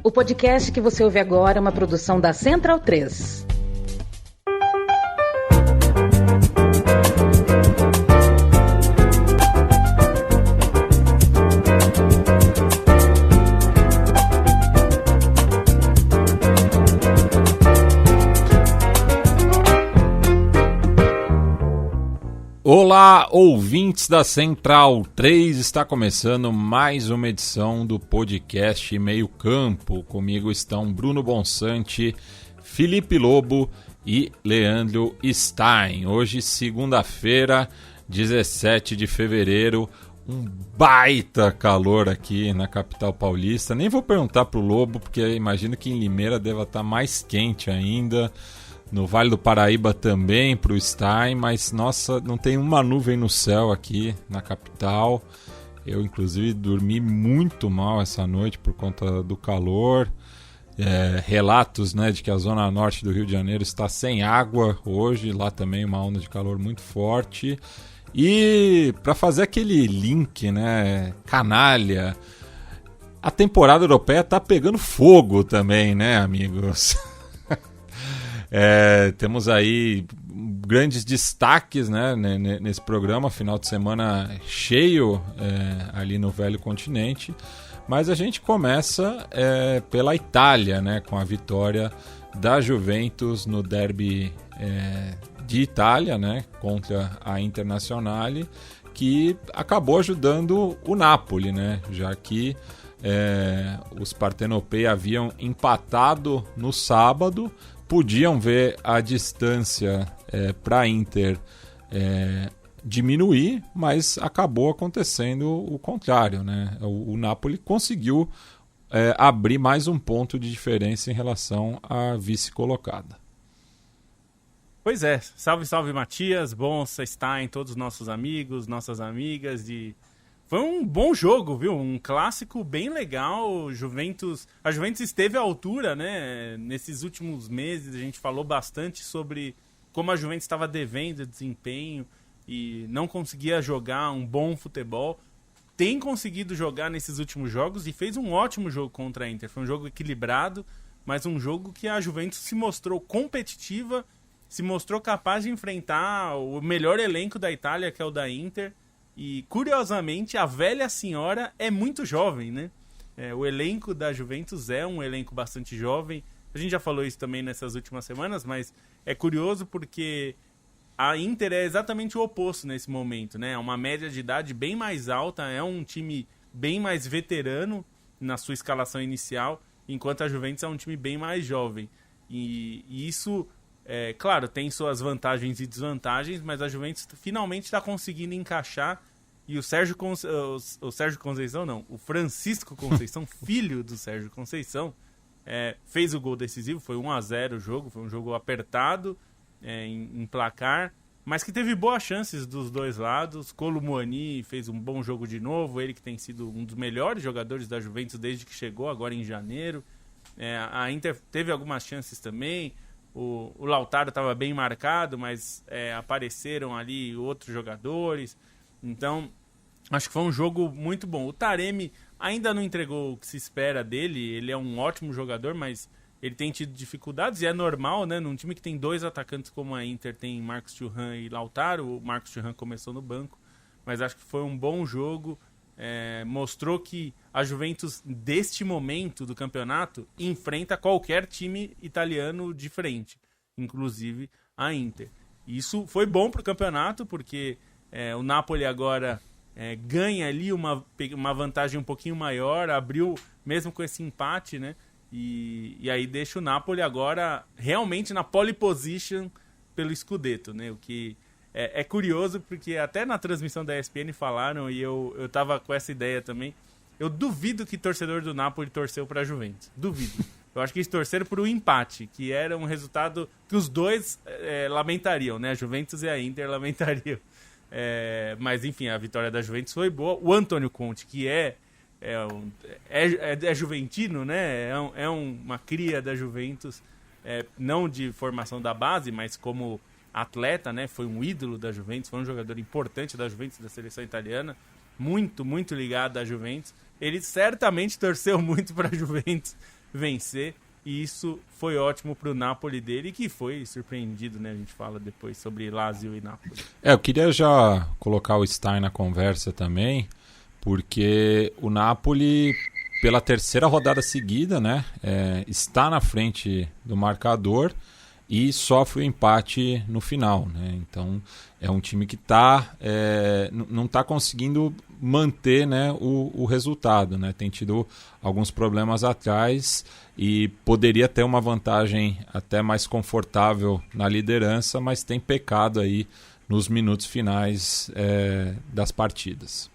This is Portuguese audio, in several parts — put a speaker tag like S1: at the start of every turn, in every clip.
S1: O podcast que você ouve agora é uma produção da Central 3.
S2: Olá, ouvintes da Central 3, está começando mais uma edição do podcast Meio Campo. Comigo estão Bruno Bonsante, Felipe Lobo e Leandro Stein. Hoje, segunda-feira, 17 de fevereiro, um baita calor aqui na capital paulista. Nem vou perguntar pro Lobo, porque imagino que em Limeira deva estar mais quente ainda. No Vale do Paraíba também, para o Stein, mas nossa, não tem uma nuvem no céu aqui na capital. Eu, inclusive, dormi muito mal essa noite por conta do calor. Relatos, né, de que a zona norte do Rio de Janeiro está sem água hoje, lá também uma onda de calor muito forte. E para fazer aquele link, né, canalha, a temporada europeia está pegando fogo também, né, amigos? Temos aí grandes destaques, né, nesse programa, final de semana cheio ali no Velho Continente, mas a gente começa pela Itália, né, com a vitória da Juventus no derby de Itália, né, contra a Internazionale, que acabou ajudando o Napoli, né, já que os partenopei haviam empatado no sábado. Podiam ver a distância para a Inter diminuir, mas acabou acontecendo o contrário, né? O Napoli conseguiu abrir mais um ponto de diferença em relação à vice-colocada.
S3: Pois é, salve, salve Matias, Bonsa, Stein, todos os nossos amigos, nossas amigas. Foi um bom jogo, viu? Um clássico bem legal. A Juventus esteve à altura, né? Nesses últimos meses a gente falou bastante sobre como a Juventus estava devendo desempenho e não conseguia jogar um bom futebol. Tem conseguido jogar nesses últimos jogos e fez um ótimo jogo contra a Inter. Foi um jogo equilibrado, mas um jogo que a Juventus se mostrou competitiva, se mostrou capaz de enfrentar o melhor elenco da Itália, que é o da Inter. E, curiosamente, a velha senhora é muito jovem, né? O elenco da Juventus é um elenco bastante jovem. A gente já falou isso também nessas últimas semanas, mas é curioso porque a Inter é exatamente o oposto nesse momento, né? É uma média de idade bem mais alta, é um time bem mais veterano na sua escalação inicial, enquanto a Juventus é um time bem mais jovem. E isso... claro, tem suas vantagens e desvantagens, mas a Juventus finalmente está conseguindo encaixar e o Francisco Conceição, filho do Sérgio Conceição, fez o gol decisivo. Foi 1-0 o jogo, foi um jogo apertado em placar, mas que teve boas chances dos dois lados. Kolo Muani fez um bom jogo de novo, ele que tem sido um dos melhores jogadores da Juventus desde que chegou, agora em janeiro. A Inter teve algumas chances também. O Lautaro estava bem marcado, mas apareceram ali outros jogadores. Então, acho que foi um jogo muito bom. O Taremi ainda não entregou o que se espera dele. Ele é um ótimo jogador, mas ele tem tido dificuldades. E é normal, né? Num time que tem dois atacantes como a Inter, tem Marcos Thuram e Lautaro. O Marcos Thuram começou no banco, mas acho que foi um bom jogo. Mostrou que a Juventus, deste momento do campeonato, enfrenta qualquer time italiano de frente, inclusive a Inter. Isso foi bom para o campeonato, porque o Napoli agora ganha ali uma vantagem um pouquinho maior, abriu mesmo com esse empate, né? E aí deixa o Napoli agora realmente na pole position pelo Scudetto, né? O que é curioso, porque até na transmissão da ESPN falaram, e eu tava com essa ideia também. Eu duvido que torcedor do Napoli torceu para a Juventus. Duvido. Eu acho que eles torceram por um empate, que era um resultado que os dois lamentariam, né? A Juventus e a Inter lamentariam. Mas, enfim, a vitória da Juventus foi boa. O Antônio Conte, que é juventino, né? É uma cria da Juventus, não de formação da base, mas como atleta, né? Foi um ídolo da Juventus, foi um jogador importante da Juventus, da seleção italiana, muito, muito ligado à Juventus. Ele certamente torceu muito para a Juventus vencer, e isso foi ótimo para o Napoli dele, que foi surpreendido, né? A gente fala depois sobre Lazio e Napoli.
S2: Eu queria já colocar o Stein na conversa também, porque o Napoli, pela terceira rodada seguida, né, está na frente do marcador e sofre o empate no final, né? Então é um time que não está conseguindo manter, né, o resultado, né? Tem tido alguns problemas atrás e poderia ter uma vantagem até mais confortável na liderança, mas tem pecado aí nos minutos finais das partidas.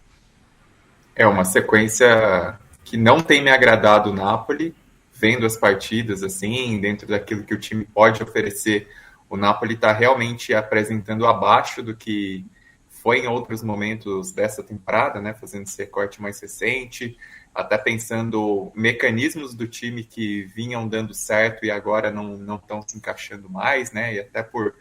S4: É uma sequência que não tem me agradado o Napoli, vendo as partidas assim, dentro daquilo que o time pode oferecer. O Napoli está realmente apresentando abaixo do que foi em outros momentos dessa temporada, né, fazendo esse recorte mais recente, até pensando mecanismos do time que vinham dando certo e agora não estão se encaixando mais, né, e até por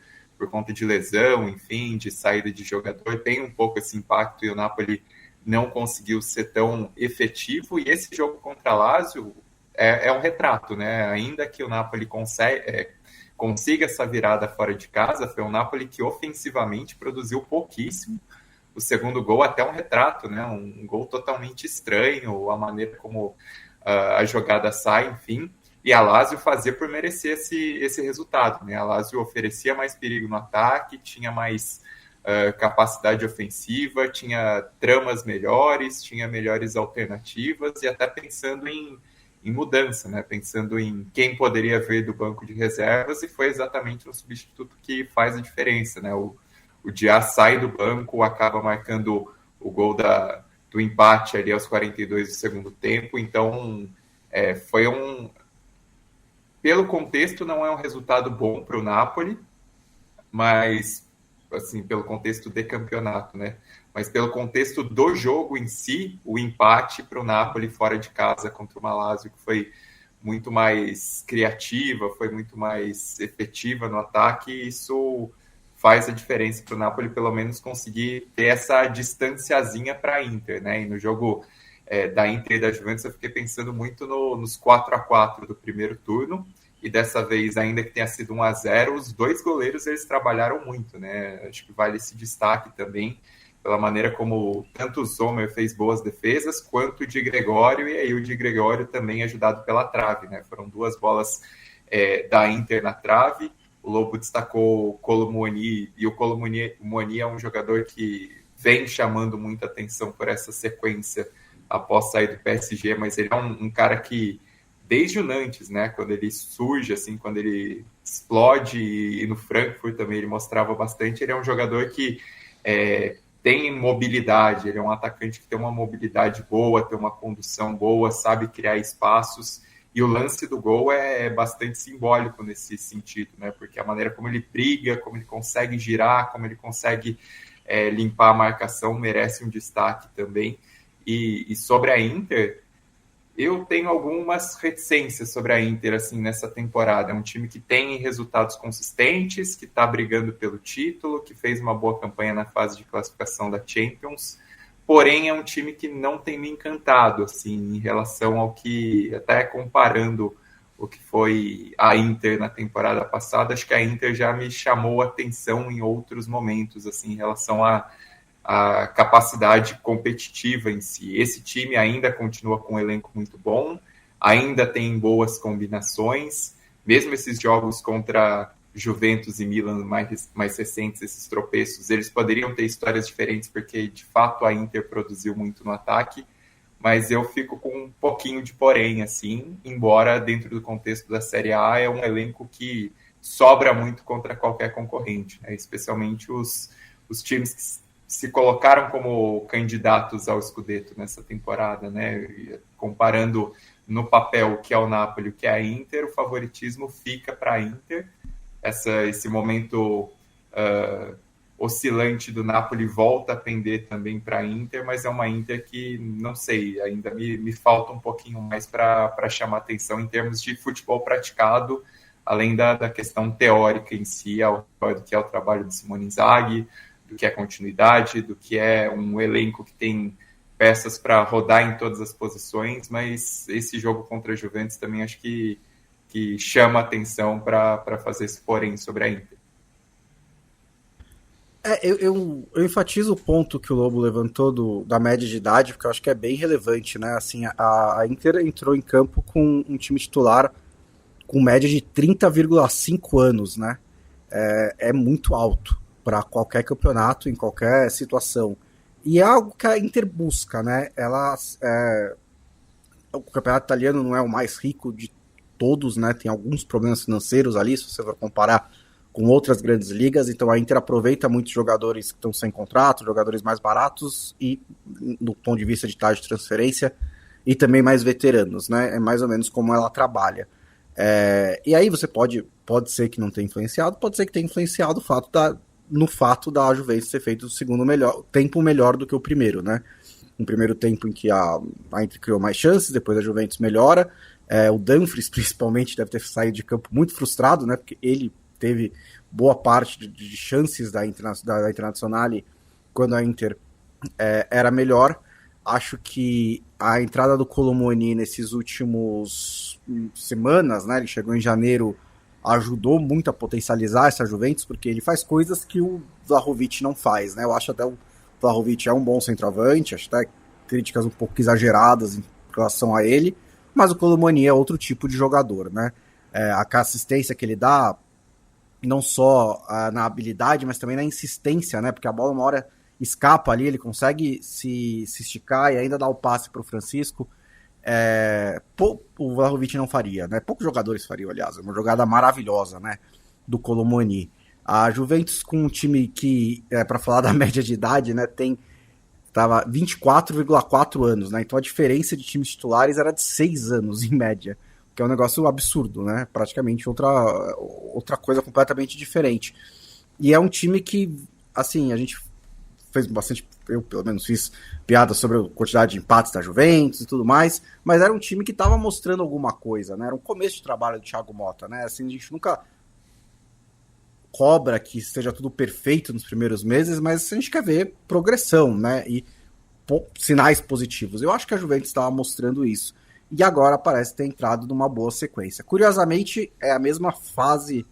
S4: conta de lesão, enfim, de saída de jogador, tem um pouco esse impacto e o Napoli não conseguiu ser tão efetivo, e esse jogo contra a Lazio é um retrato, né, ainda que o Napoli consiga essa virada fora de casa, foi um Napoli que ofensivamente produziu pouquíssimo. O segundo gol até um retrato, né? Um gol totalmente estranho, a maneira como a jogada sai, enfim. E a Lazio fazia por merecer esse resultado, né? A Lazio oferecia mais perigo no ataque, tinha mais capacidade ofensiva, tinha tramas melhores, tinha melhores alternativas e até pensando em mudança, né? Pensando em quem poderia vir do banco de reservas, e foi exatamente um substituto que faz a diferença, né? O Dias sai do banco, acaba marcando o gol do empate ali aos 42 do segundo tempo, então foi pelo contexto não é um resultado bom para o Napoli, mas assim, pelo contexto de campeonato, né? Mas pelo contexto do jogo em si, o empate para o Napoli fora de casa contra o Lazio, que foi muito mais criativa, foi muito mais efetiva no ataque, isso faz a diferença para o Napoli pelo menos conseguir ter essa distanciazinha para a Inter, né? E no jogo da Inter e da Juventus eu fiquei pensando muito nos 4-4 do primeiro turno, e dessa vez, ainda que tenha sido 1-0, os dois goleiros eles trabalharam muito, né? Acho que vale esse destaque também, pela maneira como tanto o Sommer fez boas defesas, quanto o Di Gregorio, e aí o Di Gregorio também ajudado pela trave, né? Foram duas bolas da Inter na trave. O Lobo destacou o Kolo Muani, e o Kolo Muani é um jogador que vem chamando muita atenção por essa sequência após sair do PSG, mas ele é um cara que desde o Nantes, né, quando ele surge, assim, quando ele explode, e no Frankfurt também ele mostrava bastante, ele é um jogador que tem mobilidade, ele é um atacante que tem uma mobilidade boa, tem uma condução boa, sabe criar espaços, e o lance do gol é bastante simbólico nesse sentido, né, porque a maneira como ele briga, como ele consegue girar, como ele consegue limpar a marcação, merece um destaque também. E sobre a Inter, eu tenho algumas reticências sobre a Inter assim, nessa temporada. É um time que tem resultados consistentes, que está brigando pelo título, que fez uma boa campanha na fase de classificação da Champions, porém é um time que não tem me encantado assim, em relação ao que, até comparando o que foi a Inter na temporada passada, acho que a Inter já me chamou a atenção em outros momentos, assim, em relação a capacidade competitiva em si. Esse time ainda continua com um elenco muito bom, ainda tem boas combinações, mesmo esses jogos contra Juventus e Milan mais recentes, esses tropeços, eles poderiam ter histórias diferentes, porque de fato a Inter produziu muito no ataque, mas eu fico com um pouquinho de porém, assim, embora dentro do contexto da Série A é um elenco que sobra muito contra qualquer concorrente, né? Especialmente os times que se colocaram como candidatos ao Scudetto nessa temporada, né? Comparando no papel o que é o Napoli e o que é a Inter, o favoritismo fica para a Inter. Esse momento oscilante do Napoli volta a pender também para a Inter, mas é uma Inter que, não sei, ainda me falta um pouquinho mais para chamar atenção em termos de futebol praticado, além da questão teórica em si, do que é o trabalho de Simone Inzaghi, do que é continuidade, do que é um elenco que tem peças para rodar em todas as posições, mas esse jogo contra a Juventus também acho que chama atenção para fazer esse porém sobre a Inter.
S5: Eu enfatizo o ponto que o Lobo levantou da média de idade, porque eu acho que é bem relevante, né? Assim, a Inter entrou em campo com um time titular com média de 30,5 anos, né? É muito alto para qualquer campeonato, em qualquer situação. E é algo que a Inter busca, né? O campeonato italiano não é o mais rico de todos, né? Tem alguns problemas financeiros ali, se você for comparar com outras grandes ligas, então a Inter aproveita muitos jogadores que estão sem contrato, jogadores mais baratos e do ponto de vista de taxa de transferência e também mais veteranos, né? É mais ou menos como ela trabalha. E aí você pode ser que não tenha influenciado, pode ser que tenha influenciado no fato da Juventus ter feito o segundo tempo melhor do que o primeiro, né? Um primeiro tempo em que a Inter criou mais chances, depois a Juventus melhora. O Dumfries, principalmente, deve ter saído de campo muito frustrado, né? Porque ele teve boa parte de chances da Internazionale quando a Inter era melhor. Acho que a entrada do Colomoni nesses últimos semanas, né? Ele chegou em janeiro, ajudou muito a potencializar essa Juventus, porque ele faz coisas que o Vlahovic não faz, né? Eu acho até o Vlahovic é um bom centroavante, acho até críticas um pouco exageradas em relação a ele, mas o Colomoni é outro tipo de jogador, né? A assistência que ele dá, não só na habilidade, mas também na insistência, né? Porque a bola uma hora escapa ali, ele consegue se esticar e ainda dar o passe para o Francisco. O Vlahovic não faria, né? Poucos jogadores fariam, aliás. É uma jogada maravilhosa, né? Do Colomoni. A Juventus, com um time que, para falar da média de idade, né? Tava 24,4 anos, né? Então a diferença de times titulares era de 6 anos, em média. Que é um negócio absurdo, né? Praticamente outra coisa completamente diferente. E é um time que, assim, a gente fez bastante, eu pelo menos fiz piada sobre a quantidade de empates da Juventus e tudo mais, mas era um time que estava mostrando alguma coisa, né? Era um começo de trabalho do Thiago Motta, né? Assim, a gente nunca cobra que esteja tudo perfeito nos primeiros meses, mas a gente quer ver progressão, né? E sinais positivos. Eu acho que a Juventus estava mostrando isso. E agora parece ter entrado numa boa sequência. Curiosamente, é a mesma fase,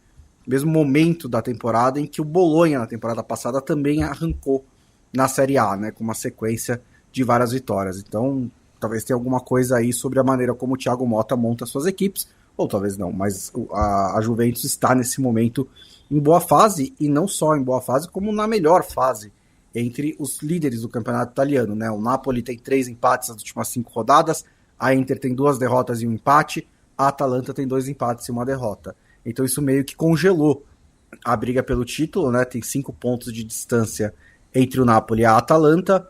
S5: mesmo momento da temporada em que o Bologna, na temporada passada, também arrancou na Série A, né, com uma sequência de várias vitórias. Então, talvez tenha alguma coisa aí sobre a maneira como o Thiago Motta monta suas equipes, ou talvez não, mas a Juventus está nesse momento em boa fase, e não só em boa fase, como na melhor fase entre os líderes do campeonato italiano, né? O Napoli tem 3 empates nas últimas 5 rodadas, a Inter tem 2 derrotas e 1 empate, a Atalanta tem 2 empates e 1 derrota. Então isso meio que congelou a briga pelo título, né? Tem 5 pontos de distância entre o Napoli e a Atalanta.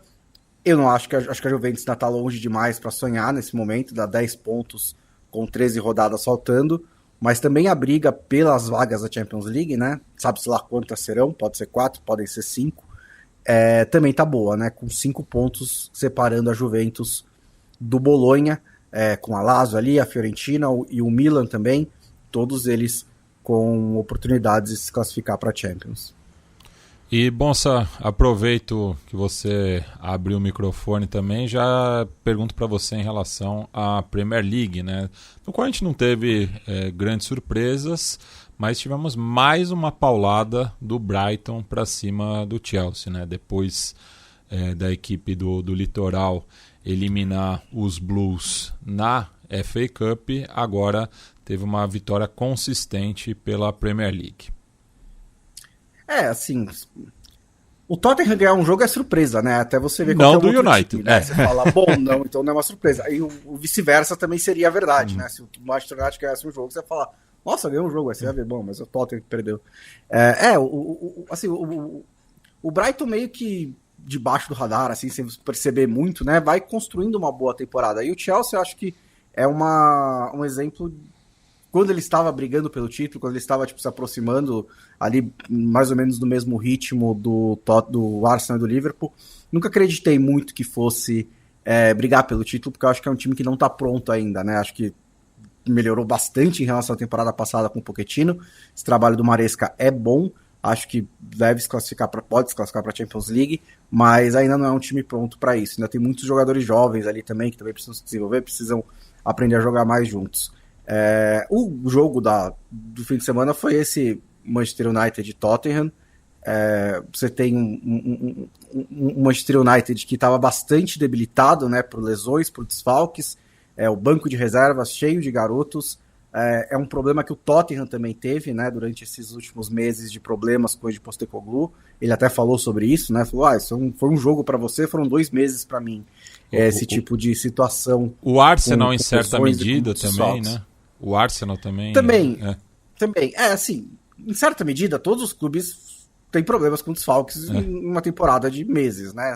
S5: Eu não acho que a Juventus ainda está longe demais para sonhar nesse momento, dá 10 pontos com 13 rodadas faltando, mas também a briga pelas vagas da Champions League, né? Sabe-se lá quantas serão, pode ser 4, podem ser 5, também tá boa, né? Com 5 pontos separando a Juventus do Bologna, com a Lazio ali, a Fiorentina e o Milan também, todos eles com oportunidades de se classificar para a Champions.
S2: E, Bonsa, aproveito que você abriu o microfone também, já pergunto para você em relação à Premier League, né? No qual a gente não teve grandes surpresas, mas tivemos mais uma paulada do Brighton para cima do Chelsea, né? Depois da equipe do Litoral eliminar os Blues na FA Cup, agora teve uma vitória consistente pela Premier League.
S5: Assim, o Tottenham ganhar um jogo é surpresa, né? Até você ver
S2: não do United,
S5: time, né? Você fala, bom, não, então não é uma surpresa. E o vice-versa também seria verdade, né? Se o Manchester United ganhasse um jogo, você vai falar, nossa, ganhou um jogo, aí você vai ver, bom, mas o Tottenham perdeu. O Brighton meio que debaixo do radar, assim, sem perceber muito, né? Vai construindo uma boa temporada. E o Chelsea, eu acho que é um exemplo. Quando ele estava brigando pelo título, quando ele estava se aproximando ali mais ou menos do mesmo ritmo do Arsenal e do Liverpool, nunca acreditei muito que fosse brigar pelo título, porque eu acho que é um time que não está pronto ainda, né? Acho que melhorou bastante em relação à temporada passada com o Pochettino. Esse trabalho do Maresca é bom. acho que pode se classificar para a Champions League, mas ainda não é um time pronto para isso. Ainda tem muitos jogadores jovens ali também, que também precisam se desenvolver, precisam aprender a jogar mais juntos. O jogo do fim de semana foi esse Manchester United e Tottenham. Você tem um Manchester United que estava bastante debilitado, né, por lesões, por desfalques, o banco de reservas cheio de garotos. É um problema que o Tottenham também teve, né, durante esses últimos meses de problemas com o de Postecoglou. Ele até falou sobre isso, né, falou, isso foi um jogo para você, foram 2 meses para mim, esse tipo de situação.
S2: O Arsenal, em certa medida, também, né? O Arsenal também.
S5: Também, assim, em certa medida, todos os clubes têm problemas com desfalques em uma temporada de meses, né?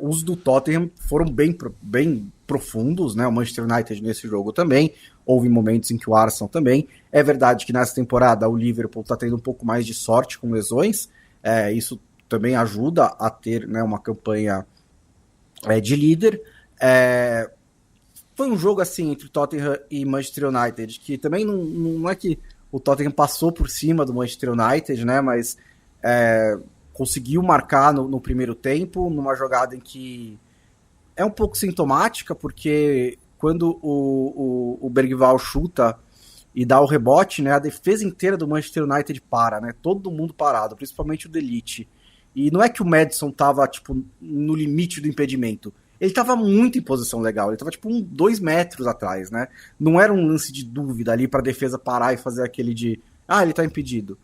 S5: Os do Tottenham foram bem profundos, né? O Manchester United nesse jogo também. Houve momentos em que o Arsenal também. É verdade que nessa temporada o Liverpool está tendo um pouco mais de sorte com lesões. Isso também ajuda a ter, né, uma campanha de líder. Foi um jogo assim entre Tottenham e Manchester United, que também não é que o Tottenham passou por cima do Manchester United, né? Mas conseguiu marcar no primeiro tempo, numa jogada em que é um pouco sintomática, porque quando o Bergvall chuta e dá o rebote, né, a defesa inteira do Manchester United para, né, todo mundo parado, principalmente o De Ligt. E não é que o Maddison tava, tipo, no limite do impedimento. Ele tava muito em posição legal, ele tava, tipo, 2 metros atrás, né. Não era um lance de dúvida ali pra defesa parar e fazer aquele de, ele tá impedido.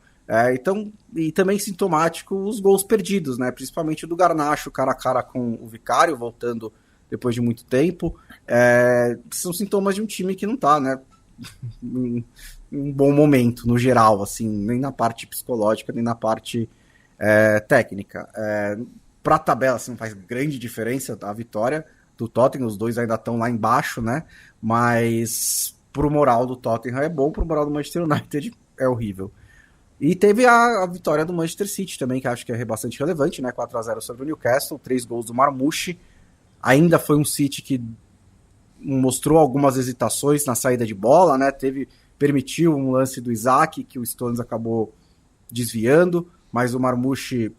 S5: Então, e também sintomático os gols perdidos, né, principalmente do Garnacho, cara a cara com o Vicario, voltando depois de muito tempo. São sintomas de um time que não tá, né, em um bom momento, no geral, assim, nem na parte psicológica, nem na parte técnica. Pra tabela, assim, não faz grande diferença a vitória do Tottenham, os dois ainda estão lá embaixo, né, mas pro moral do Tottenham é bom, pro moral do Manchester United é horrível. E teve a vitória do Manchester City também, que acho que é bastante relevante, né, 4-0 sobre o Newcastle, 3 gols do Marmouche. Ainda foi um City que mostrou algumas hesitações na saída de bola, né? Permitiu um lance do Isaac, que o Stones acabou desviando, mas o Marmouche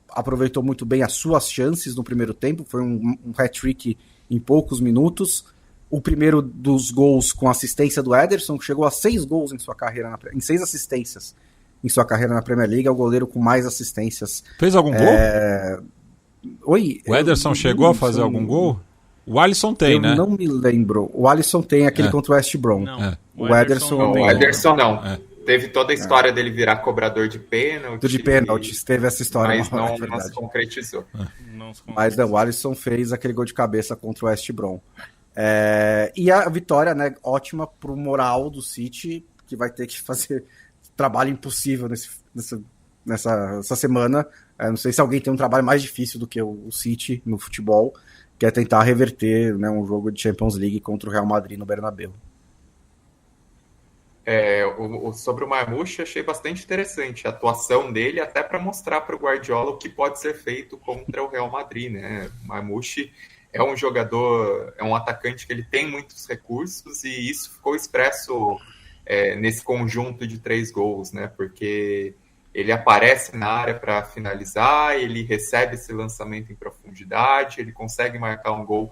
S5: aproveitou muito bem as suas chances no primeiro tempo, foi um hat-trick em poucos minutos. O primeiro dos gols com assistência do Ederson, que chegou a 6 gols em sua carreira, em 6 assistências em sua carreira na Premier League, é o goleiro com mais assistências.
S2: Fez algum gol?
S5: Oi?
S2: O Ederson chegou a fazer algum gol? O Alisson tem, né?
S5: Eu não me lembro. O Alisson tem aquele contra o West Brom.
S3: Não.
S5: O Ederson não.
S4: O Ederson não. Teve toda a história dele virar cobrador de pênalti.
S5: De pênaltis, teve essa história.
S4: Mas não se concretizou.
S5: Mas não, o Alisson fez aquele gol de cabeça contra o West Brom. E a vitória, né, ótima pro moral do City, que vai ter que fazer trabalho impossível nessa semana. Não sei se alguém tem um trabalho mais difícil do que o City no futebol, que é tentar reverter, né, um jogo de Champions League contra o Real Madrid no Bernabéu.
S4: Sobre o Marmouche, achei bastante interessante a atuação dele, até para mostrar para o Guardiola o que pode ser feito contra o Real Madrid, né? O Marmouche é um jogador, é um atacante que ele tem muitos recursos, e isso ficou expresso nesse conjunto de 3 gols, né? Porque ele aparece na área para finalizar, ele recebe esse lançamento em profundidade, ele consegue marcar um gol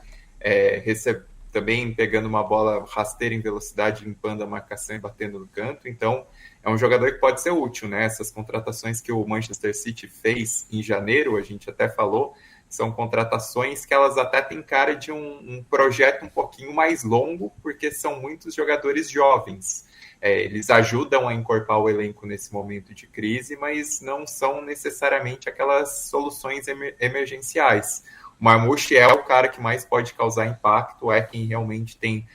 S4: também pegando uma bola rasteira em velocidade, limpando a marcação e batendo no canto. Então, é um jogador que pode ser útil, né? Essas contratações que o Manchester City fez em janeiro, a gente até falou, são contratações que elas até têm cara de um projeto um pouquinho mais longo, porque são muitos jogadores jovens. Eles ajudam a encorpar o elenco nesse momento de crise, mas não são necessariamente aquelas soluções emergenciais. O Marmouche é o cara que mais pode causar impacto, é quem realmente tem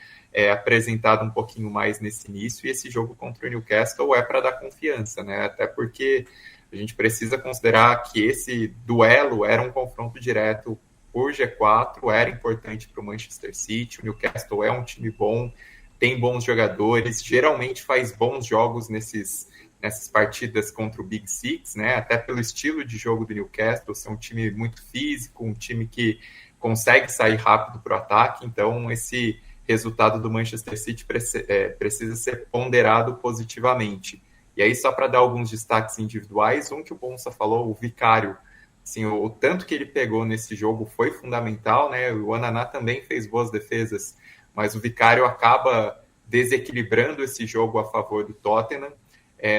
S4: apresentado um pouquinho mais nesse início, e esse jogo contra o Newcastle é para dar confiança, né? Até porque a gente precisa considerar que esse duelo era um confronto direto por G4, era importante para o Manchester City. O Newcastle é um time bom, tem bons jogadores, geralmente faz bons jogos nessas partidas contra o Big Six, né? Até pelo estilo de jogo do Newcastle, ser um time muito físico, um time que consegue sair rápido para o ataque. Então, esse resultado do Manchester City precisa ser ponderado positivamente. E aí, só para dar alguns destaques individuais, um que o Bonsa falou, o Vicário, assim, o tanto que ele pegou nesse jogo foi fundamental, né? O Ananá também fez boas defesas, mas o Vicário acaba desequilibrando esse jogo a favor do Tottenham.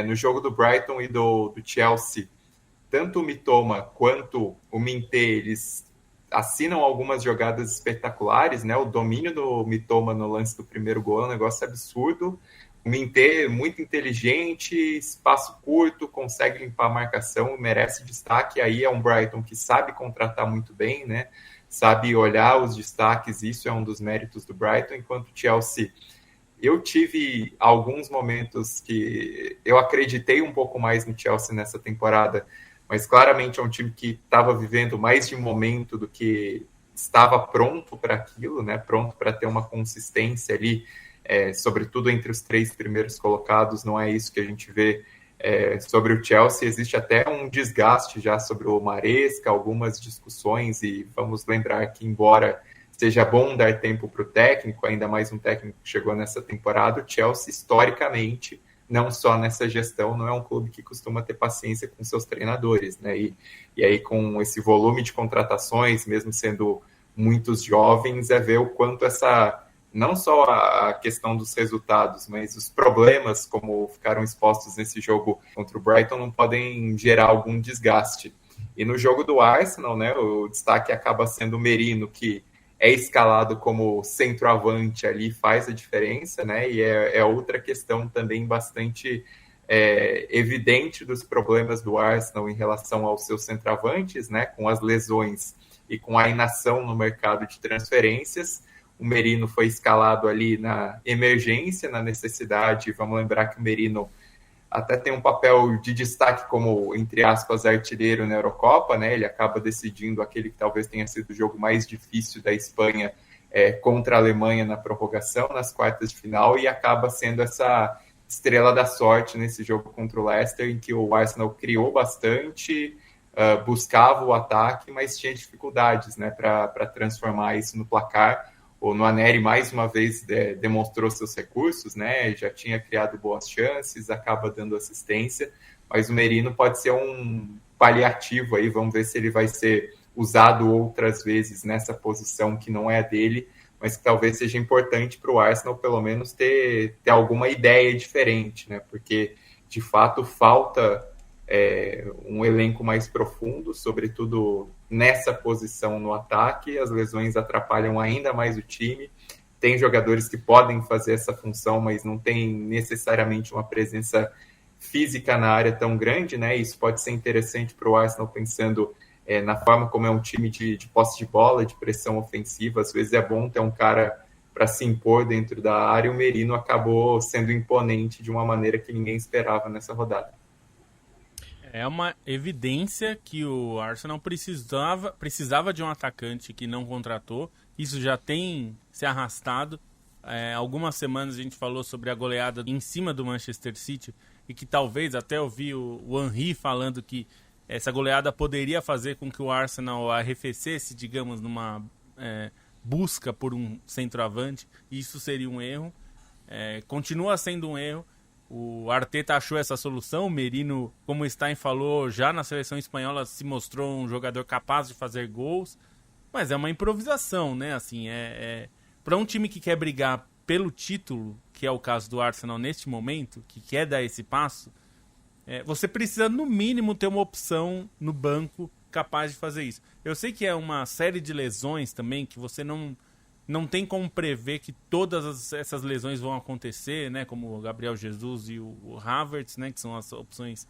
S4: No jogo do Brighton e do Chelsea, tanto o Mitoma quanto o Minté, eles assinam algumas jogadas espetaculares, né? O domínio do Mitoma no lance do primeiro gol é um negócio absurdo. O Minté, muito inteligente, espaço curto, consegue limpar a marcação, merece destaque. Aí é um Brighton que sabe contratar muito bem, né? Sabe olhar os destaques, isso é um dos méritos do Brighton, enquanto o Chelsea... Eu tive alguns momentos que eu acreditei um pouco mais no Chelsea nessa temporada, mas claramente é um time que estava vivendo mais de momento do que estava pronto para aquilo, né? Pronto para ter uma consistência ali, sobretudo entre os 3 primeiros colocados. Não é isso que a gente vê sobre o Chelsea. Existe até um desgaste já sobre o Maresca, algumas discussões, e vamos lembrar que, embora seja bom dar tempo para o técnico, ainda mais um técnico que chegou nessa temporada, o Chelsea, historicamente, não só nessa gestão, não é um clube que costuma ter paciência com seus treinadores, né? E aí, com esse volume de contratações, mesmo sendo muitos jovens, ver o quanto não só a questão dos resultados, mas os problemas, como ficaram expostos nesse jogo contra o Brighton, não podem gerar algum desgaste. E no jogo do Arsenal, né, o destaque acaba sendo o Merino, que é escalado como centroavante ali, faz a diferença, né? E é outra questão também bastante evidente dos problemas do Arsenal em relação aos seus centroavantes, né? Com as lesões e com a inação no mercado de transferências. O Merino foi escalado ali na emergência, na necessidade. Vamos lembrar que o Merino até tem um papel de destaque como, entre aspas, artilheiro na Eurocopa, né? Ele acaba decidindo aquele que talvez tenha sido o jogo mais difícil da Espanha contra a Alemanha na prorrogação, nas quartas de final, e acaba sendo essa estrela da sorte nesse jogo contra o Leicester, em que o Arsenal criou bastante, buscava o ataque, mas tinha dificuldades, né, para transformar isso no placar. O Nwaneri, mais uma vez, demonstrou seus recursos, né? Já tinha criado boas chances, acaba dando assistência, mas o Merino pode ser um paliativo aí, vamos ver se ele vai ser usado outras vezes nessa posição que não é a dele, mas que talvez seja importante para o Arsenal, pelo menos, ter alguma ideia diferente, né? Porque, de fato, falta um elenco mais profundo, sobretudo nessa posição no ataque. As lesões atrapalham ainda mais o time. Tem jogadores que podem fazer essa função, mas não tem necessariamente uma presença física na área tão grande, né? Isso pode ser interessante para o Arsenal, pensando na forma como é um time de posse de bola, de pressão ofensiva. Às vezes é bom ter um cara para se impor dentro da área. O Merino acabou sendo imponente de uma maneira que ninguém esperava nessa rodada.
S3: É uma evidência que o Arsenal precisava de um atacante que não contratou. Isso já tem se arrastado. Algumas semanas a gente falou sobre a goleada em cima do Manchester City, e que talvez, até ouvi o Henry falando que essa goleada poderia fazer com que o Arsenal arrefecesse, digamos, numa busca por um centroavante. Isso seria um erro. Continua sendo um erro. O Arteta achou essa solução. O Merino, como o Stein falou, já na seleção espanhola se mostrou um jogador capaz de fazer gols, mas é uma improvisação, né? Assim, para um time que quer brigar pelo título, que é o caso do Arsenal neste momento, que quer dar esse passo, você precisa, no mínimo, ter uma opção no banco capaz de fazer isso. Eu sei que é uma série de lesões também, que você não tem como prever que todas essas lesões vão acontecer, né? Como o Gabriel Jesus e o Havertz, né? Que são as opções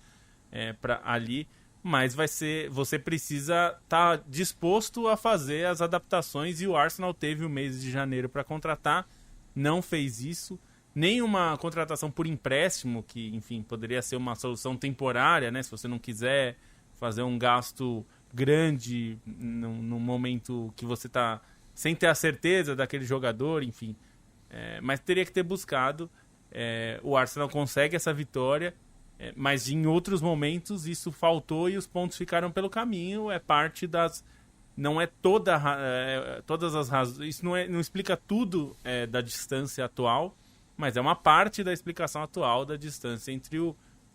S3: para ali. Mas você precisa estar disposto a fazer as adaptações, e o Arsenal teve o mês de janeiro para contratar, não fez isso. Nem uma contratação por empréstimo, que, enfim, poderia ser uma solução temporária, né? Se você não quiser fazer um gasto grande no momento que você está sem ter a certeza daquele jogador, enfim. Mas teria que ter buscado. O Arsenal consegue essa vitória, mas em outros momentos isso faltou e os pontos ficaram pelo caminho. É parte das... Não é todas as razões... Isso não explica tudo da distância atual, mas é uma parte da explicação atual da distância entre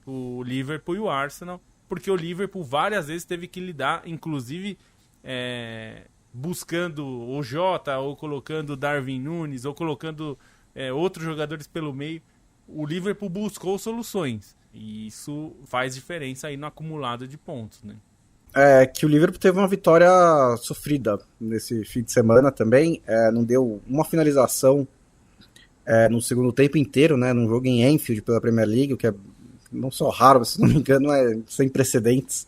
S3: o Liverpool e o Arsenal, porque o Liverpool várias vezes teve que lidar, inclusive buscando o Jota, ou colocando o Darwin Núñez, ou colocando outros jogadores pelo meio. O Liverpool buscou soluções, e isso faz diferença aí no acumulado de pontos, né?
S5: Que o Liverpool teve uma vitória sofrida nesse fim de semana também, não deu uma finalização no segundo tempo inteiro, né, num jogo em Anfield pela Premier League, o que é não só raro, se não me engano, é sem precedentes.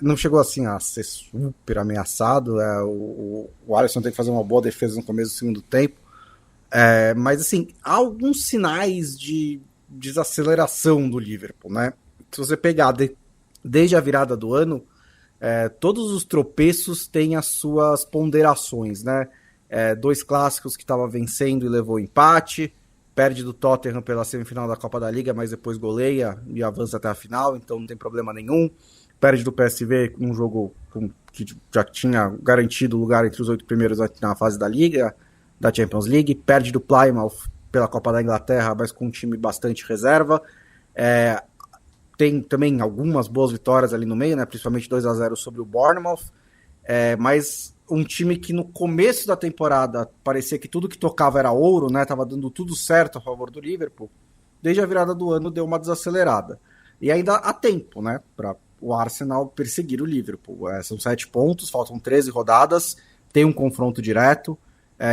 S5: Não chegou assim a ser super ameaçado. O Alisson tem que fazer uma boa defesa no começo do segundo tempo, mas assim, há alguns sinais de desaceleração do Liverpool, né? Se você pegar desde a virada do ano, todos os tropeços têm as suas ponderações, né? 2 clássicos que estava vencendo e levou empate, perde do Tottenham pela semifinal da Copa da Liga, mas depois goleia e avança até a final, então não tem problema nenhum. Perde do PSV num jogo que já tinha garantido o lugar entre os 8 primeiros na fase da Liga, da Champions League. Perde do Plymouth pela Copa da Inglaterra, mas com um time bastante reserva. Tem também algumas boas vitórias ali no meio, né? Principalmente 2-0 sobre o Bournemouth, mas um time que no começo da temporada parecia que tudo que tocava era ouro, né? Tava dando tudo certo a favor do Liverpool. Desde a virada do ano deu uma desacelerada. E ainda há tempo, né? Para o Arsenal perseguir o Liverpool. São 7 pontos, faltam 13 rodadas, tem um confronto direto,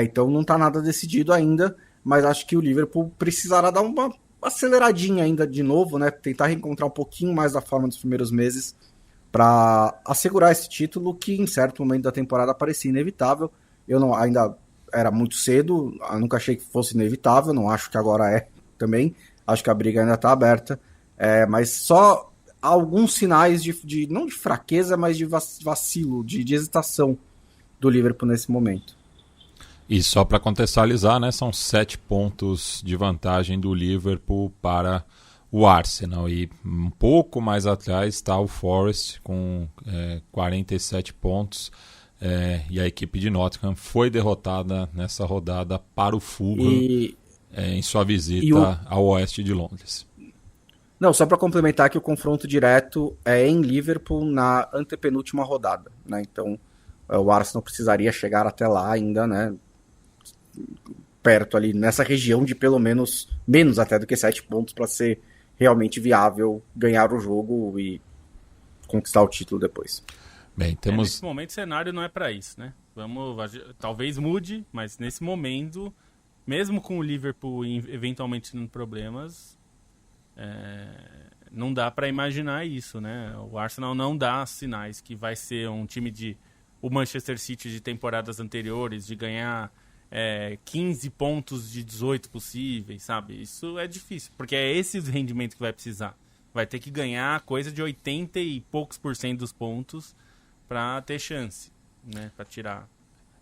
S5: então não está nada decidido ainda, mas acho que o Liverpool precisará dar uma aceleradinha ainda de novo, né? Tentar reencontrar um pouquinho mais da forma dos primeiros meses para assegurar esse título que em certo momento da temporada parecia inevitável. Ainda era muito cedo, eu nunca achei que fosse inevitável, não acho que agora é também, acho que a briga ainda está aberta, mas só alguns sinais não de fraqueza, mas de vacilo, de hesitação do Liverpool nesse momento.
S2: E só para contextualizar, né, são 7 pontos de vantagem do Liverpool para o Arsenal, e um pouco mais atrás está o Forest com 47 pontos, e a equipe de Nottingham foi derrotada nessa rodada para o Fulham em sua visita ao oeste de Londres.
S5: Não, só para complementar que o confronto direto é em Liverpool na antepenúltima rodada, né? Então o Arsenal precisaria chegar até lá ainda, né? Perto ali, nessa região de pelo menos até do que 7 pontos para ser realmente viável ganhar o jogo e conquistar o título depois.
S2: Bem,
S3: nesse momento o cenário não é para isso, né? Talvez mude, mas nesse momento, mesmo com o Liverpool eventualmente tendo problemas, não dá para imaginar isso, né? O Arsenal não dá sinais que vai ser um time de o Manchester City de temporadas anteriores, de ganhar 15 pontos de 18 possíveis, sabe? Isso é difícil, porque é esse o rendimento que vai precisar. Vai ter que ganhar coisa de 80 e poucos % dos pontos para ter chance, né? Para tirar.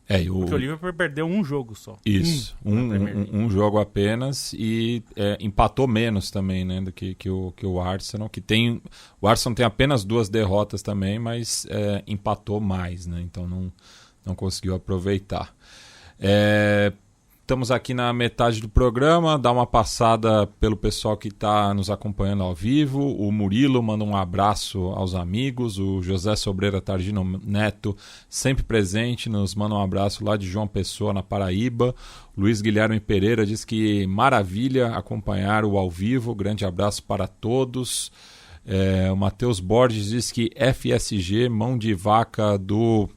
S3: Porque o Liverpool perdeu um jogo só.
S2: Isso, um jogo apenas, e empatou menos também, né, do que o Arsenal, que tem... O Arsenal tem apenas 2 derrotas também, mas empatou mais, né? Então não conseguiu aproveitar. Estamos aqui na metade do programa, dá uma passada pelo pessoal que está nos acompanhando ao vivo. O Murilo manda um abraço aos amigos, o José Sobreira Targino Neto, sempre presente, nos manda um abraço lá de João Pessoa, na Paraíba. Luiz Guilherme Pereira diz que maravilha acompanhar o ao vivo, grande abraço para todos. O Matheus Borges diz que FSG, mão de vaca do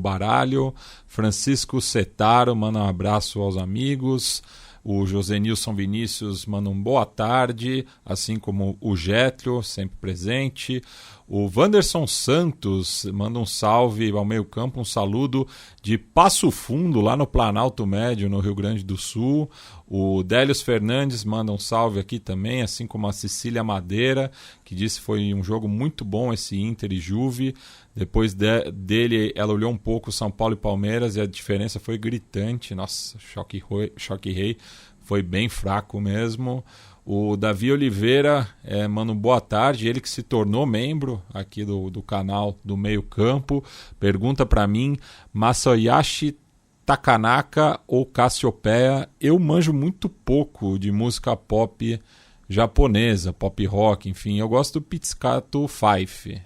S2: baralho. Francisco Setaro manda um abraço aos amigos. O José Nilson Vinícius manda um boa tarde, assim como o Gétrio, sempre presente. O Wanderson Santos manda um salve ao meio campo, um saludo de Passo Fundo, lá no Planalto Médio, no Rio Grande do Sul. O Délios Fernandes manda um salve aqui também, assim como a Cecília Madeira, que disse que foi um jogo muito bom esse Inter e Juve. Depois dele, ela olhou um pouco São Paulo e Palmeiras e a diferença foi gritante. Nossa, choque rei, foi bem fraco mesmo. O Davi Oliveira manda um boa tarde, ele que se tornou membro aqui do canal do Meio Campo. Pergunta para mim, Masayoshi Takanaka ou Cassiopeia? Eu manjo muito pouco de música pop japonesa, pop rock, enfim. Eu gosto do Pizzicato Five.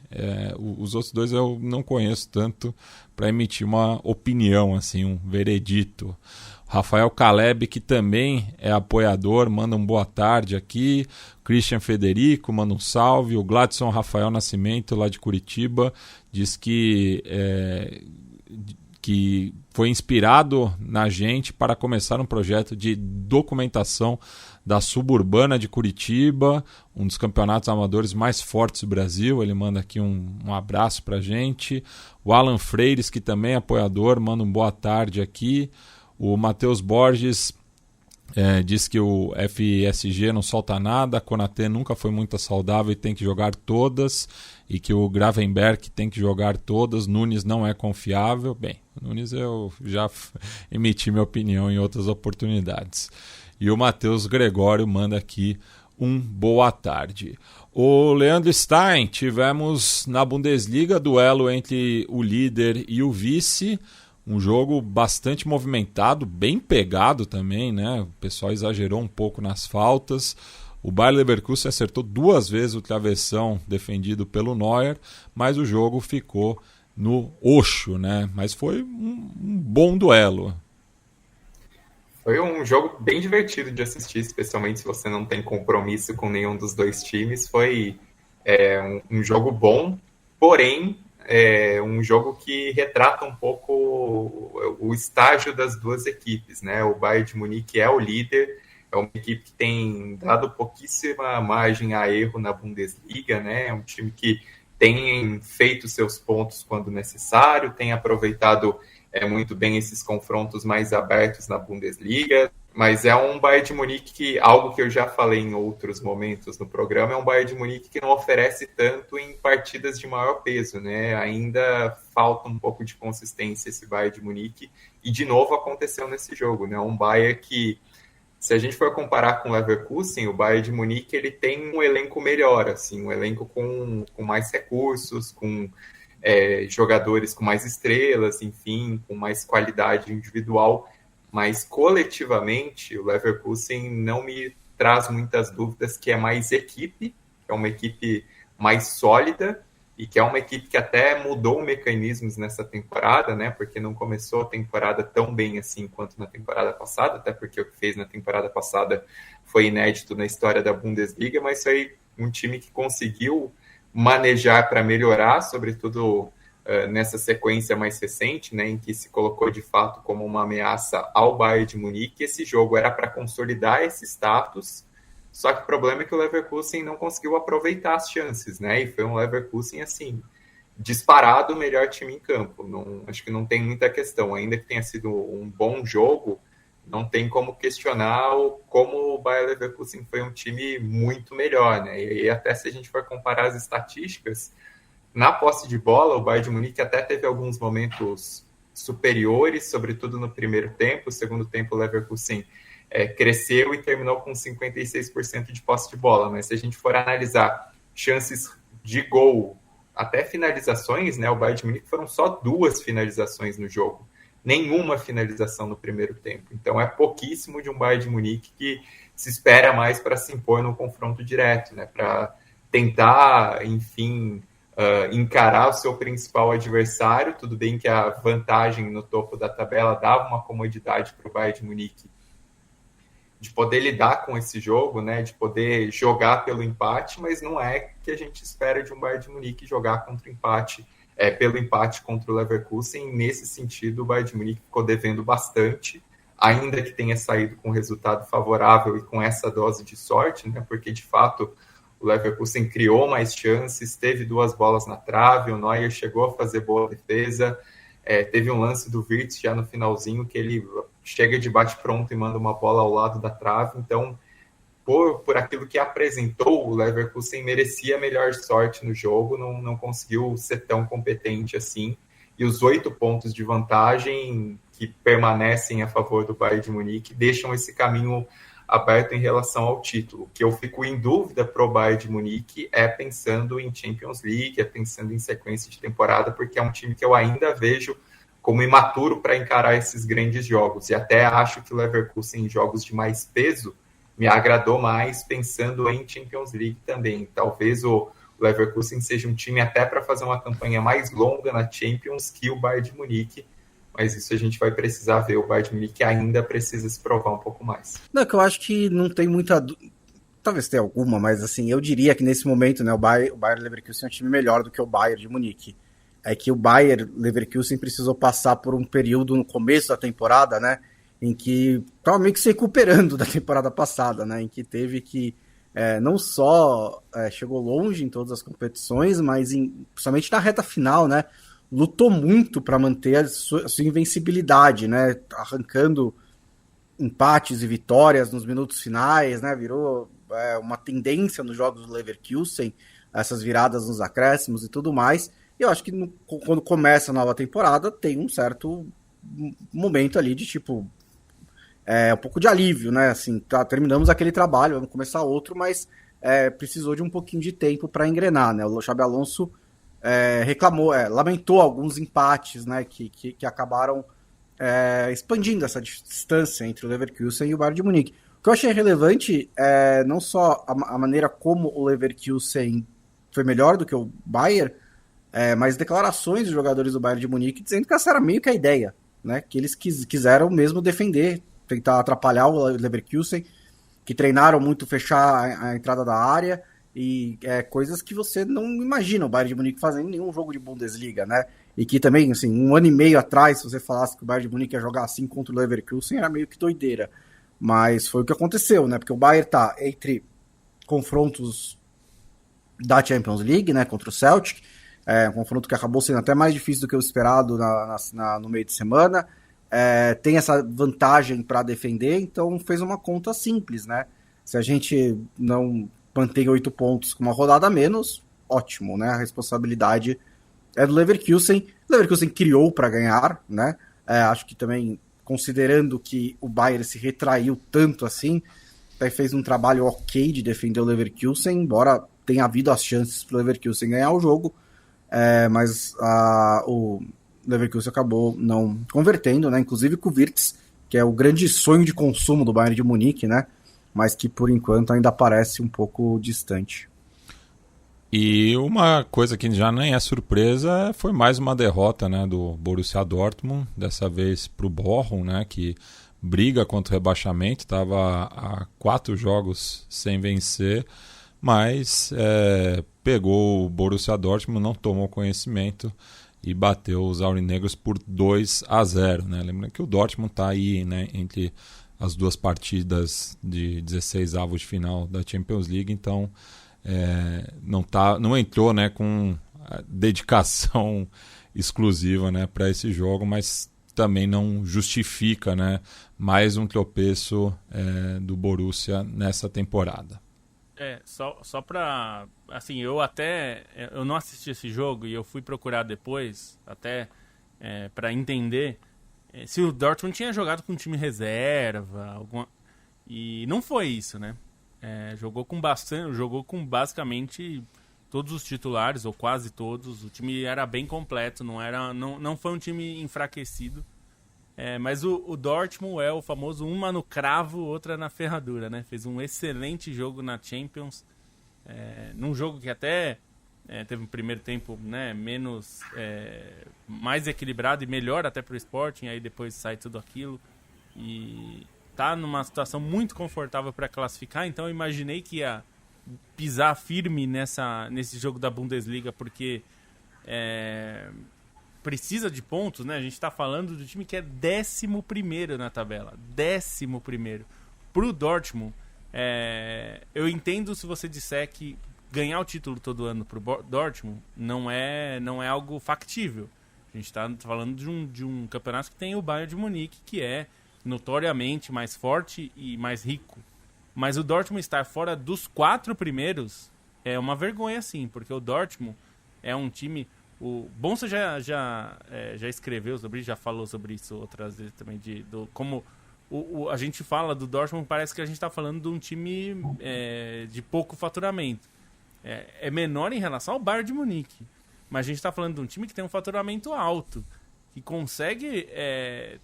S2: Os outros dois eu não conheço tanto para emitir uma opinião, assim, um veredito. Rafael Caleb, que também é apoiador, manda um boa tarde aqui. Christian Federico manda um salve. O Gladson Rafael Nascimento, lá de Curitiba, diz que foi inspirado na gente para começar um projeto de documentação da Suburbana de Curitiba, um dos campeonatos amadores mais fortes do Brasil. Ele manda aqui um abraço para a gente. O Alan Freires, que também é apoiador, manda um boa tarde aqui. O Matheus Borges diz que o FSG não solta nada, a Konaté nunca foi muito saudável e tem que jogar todas, e que o Gravenberg tem que jogar todas, Nunes não é confiável. Bem, o Nunes eu já emiti minha opinião em outras oportunidades. E o Matheus Gregório manda aqui um boa tarde. O Leandro Stein, tivemos na Bundesliga duelo entre o líder e o vice. Um jogo bastante movimentado, bem pegado também, né? O pessoal exagerou um pouco nas faltas. O Bayer Leverkusen acertou 2 vezes o travessão defendido pelo Neuer, mas o jogo ficou no Ocho, né? Mas foi um bom duelo.
S4: Foi um jogo bem divertido de assistir, especialmente se você não tem compromisso com nenhum dos dois times. Foi um jogo bom, porém um jogo que retrata um pouco o estágio das duas equipes, né? O Bayern de Munique é o líder, é uma equipe que tem dado pouquíssima margem a erro na Bundesliga, né? É um time que tem feito seus pontos quando necessário, tem aproveitado muito bem esses confrontos mais abertos na Bundesliga, mas é um Bayern de Munique que, algo que eu já falei em outros momentos no programa, é um Bayern de Munique que não oferece tanto em partidas de maior peso, né? Ainda falta um pouco de consistência esse Bayern de Munique, e de novo aconteceu nesse jogo, né? Um Bayern que, se a gente for comparar com o Leverkusen, o Bayern de Munique ele tem um elenco melhor, assim, um elenco com mais recursos, com jogadores com mais estrelas, enfim, com mais qualidade individual, mas coletivamente o Leverkusen não me traz muitas dúvidas que é mais equipe, que é uma equipe mais sólida e que é uma equipe que até mudou mecanismos nessa temporada, né? Porque não começou a temporada tão bem assim quanto na temporada passada, até porque o que fez na temporada passada foi inédito na história da Bundesliga, mas foi um time que conseguiu manejar para melhorar, sobretudo nessa sequência mais recente, né, em que se colocou de fato como uma ameaça ao Bayern de Munique. Esse jogo era para consolidar esse status, só que o problema é que o Leverkusen não conseguiu aproveitar as chances, né, e foi um Leverkusen assim, disparado o melhor time em campo. Não, acho que não tem muita questão, ainda que tenha sido um bom jogo, não tem como questionar como o Bayer Leverkusen foi um time muito melhor, né? E até se a gente for comparar as estatísticas, na posse de bola, o Bayern de Munique até teve alguns momentos superiores, sobretudo no primeiro tempo. O segundo tempo, o Leverkusen cresceu e terminou com 56% de posse de bola. Mas se a gente for analisar chances de gol, até finalizações, né? O Bayern de Munique foram só 2 finalizações no jogo. Nenhuma finalização no primeiro tempo. Então é pouquíssimo de um Bayern de Munique que se espera mais para se impor no confronto direto, né? Para tentar, enfim, encarar o seu principal adversário. Tudo bem que a vantagem no topo da tabela dava uma comodidade para o Bayern de Munique de poder lidar com esse jogo, né? De poder jogar pelo empate, mas não é que a gente espera de um Bayern de Munique jogar contra o empate. Pelo empate contra o Leverkusen. Nesse sentido, o Bayern de Munique ficou devendo bastante, ainda que tenha saído com resultado favorável e com essa dose de sorte, né? Porque, de fato, o Leverkusen criou mais chances, teve 2 bolas na trave, o Neuer chegou a fazer boa defesa, teve um lance do Wirtz já no finalzinho, que ele chega de bate-pronto e manda uma bola ao lado da trave. Então, por aquilo que apresentou, o Leverkusen merecia melhor sorte no jogo, não conseguiu ser tão competente assim, e os 8 pontos de vantagem que permanecem a favor do Bayern de Munique deixam esse caminho aberto em relação ao título. O que eu fico em dúvida para o Bayern de Munique é pensando em Champions League, pensando em sequência de temporada, porque é um time que eu ainda vejo como imaturo para encarar esses grandes jogos, e até acho que o Leverkusen em jogos de mais peso me agradou mais pensando em Champions League também. Talvez o Leverkusen seja um time até para fazer uma campanha mais longa na Champions que o Bayern de Munique, mas isso a gente vai precisar ver. O Bayern de Munique ainda precisa se provar um pouco mais.
S5: Não, que eu acho que não tem muita... Talvez tenha alguma, mas assim, eu diria que nesse momento, né, o Bayern Leverkusen é um time melhor do que o Bayern de Munique. É que o Bayern Leverkusen precisou passar por um período no começo da temporada, né, em que estava meio que se recuperando da temporada passada, né, em que teve que não só chegou longe em todas as competições, mas principalmente na reta final, né, lutou muito para manter a sua invencibilidade, né, arrancando empates e vitórias nos minutos finais, né, virou uma tendência nos jogos do Leverkusen, essas viradas nos acréscimos e tudo mais. E eu acho que quando começa a nova temporada, tem um certo momento ali de tipo, um pouco de alívio, né? Assim, terminamos aquele trabalho, vamos começar outro, mas precisou de um pouquinho de tempo para engrenar, né? O Xabi Alonso lamentou alguns empates, né? Que acabaram expandindo essa distância entre o Leverkusen e o Bayern de Munique. O que eu achei relevante é não só a maneira como o Leverkusen foi melhor do que o Bayern, mas declarações dos jogadores do Bayern de Munique dizendo que essa era meio que a ideia, né? Que eles quiseram mesmo defender, tentar atrapalhar o Leverkusen, que treinaram muito fechar a entrada da área e coisas que você não imagina o Bayern de Munique fazendo em nenhum jogo de Bundesliga, né? E que também, assim, 1 ano e meio atrás, se você falasse que o Bayern de Munique ia jogar assim contra o Leverkusen, era meio que doideira. Mas foi o que aconteceu, né? Porque o Bayern tá entre confrontos da Champions League, né? Contra o Celtic, um confronto que acabou sendo até mais difícil do que o esperado no meio de semana. Tem essa vantagem para defender, então fez uma conta simples, né? Se a gente não mantém 8 pontos com uma rodada a menos, ótimo, né? A responsabilidade é do Leverkusen. O Leverkusen criou para ganhar, né? Acho que também, considerando que o Bayern se retraiu tanto assim, até fez um trabalho ok de defender o Leverkusen, embora tenha havido as chances para o Leverkusen ganhar o jogo, mas o Leverkusen acabou não convertendo, né? Inclusive com o Wirtz, que é o grande sonho de consumo do Bayern de Munique, né? Mas que por enquanto ainda parece um pouco distante.
S2: E uma coisa que já nem é surpresa foi mais uma derrota, né, do Borussia Dortmund, dessa vez para o Bochum, né, que briga contra o rebaixamento, estava há 4 jogos sem vencer, mas pegou o Borussia Dortmund, não tomou conhecimento e bateu os aurinegros por 2-0. Né? Lembrando que o Dortmund está aí, né, entre as 2 partidas de 16avos de final da Champions League, então não entrou, né, com dedicação exclusiva, né, para esse jogo, mas também não justifica, né, mais um tropeço do Borussia nessa temporada.
S3: Só para, assim, eu não assisti esse jogo e eu fui procurar depois, até para entender se o Dortmund tinha jogado com time reserva, e não foi isso, né? Jogou com basicamente todos os titulares, ou quase todos. O time era bem completo, não foi um time enfraquecido. Mas o Dortmund é o famoso uma no cravo, outra na ferradura, né? Fez um excelente jogo na Champions, num jogo que até teve um primeiro tempo, né, mais equilibrado e melhor até para o Sporting, aí depois sai tudo aquilo. E tá numa situação muito confortável para classificar, então eu imaginei que ia pisar firme nesse jogo da Bundesliga, porque precisa de pontos, né? A gente tá falando do time que é 11º na tabela, 11º. Pro Dortmund, eu entendo se você disser que ganhar o título todo ano pro Dortmund não é algo factível. A gente tá falando de um campeonato que tem o Bayern de Munique, que é notoriamente mais forte e mais rico. Mas o Dortmund estar fora dos 4 primeiros é uma vergonha, sim, porque o Dortmund é um time... O Bonsa já escreveu sobre isso, já falou sobre isso outras vezes também, como a gente fala do Dortmund, parece que a gente está falando de um time de pouco faturamento. É menor em relação ao Bayern de Munique, mas a gente está falando de um time que tem um faturamento alto, que consegue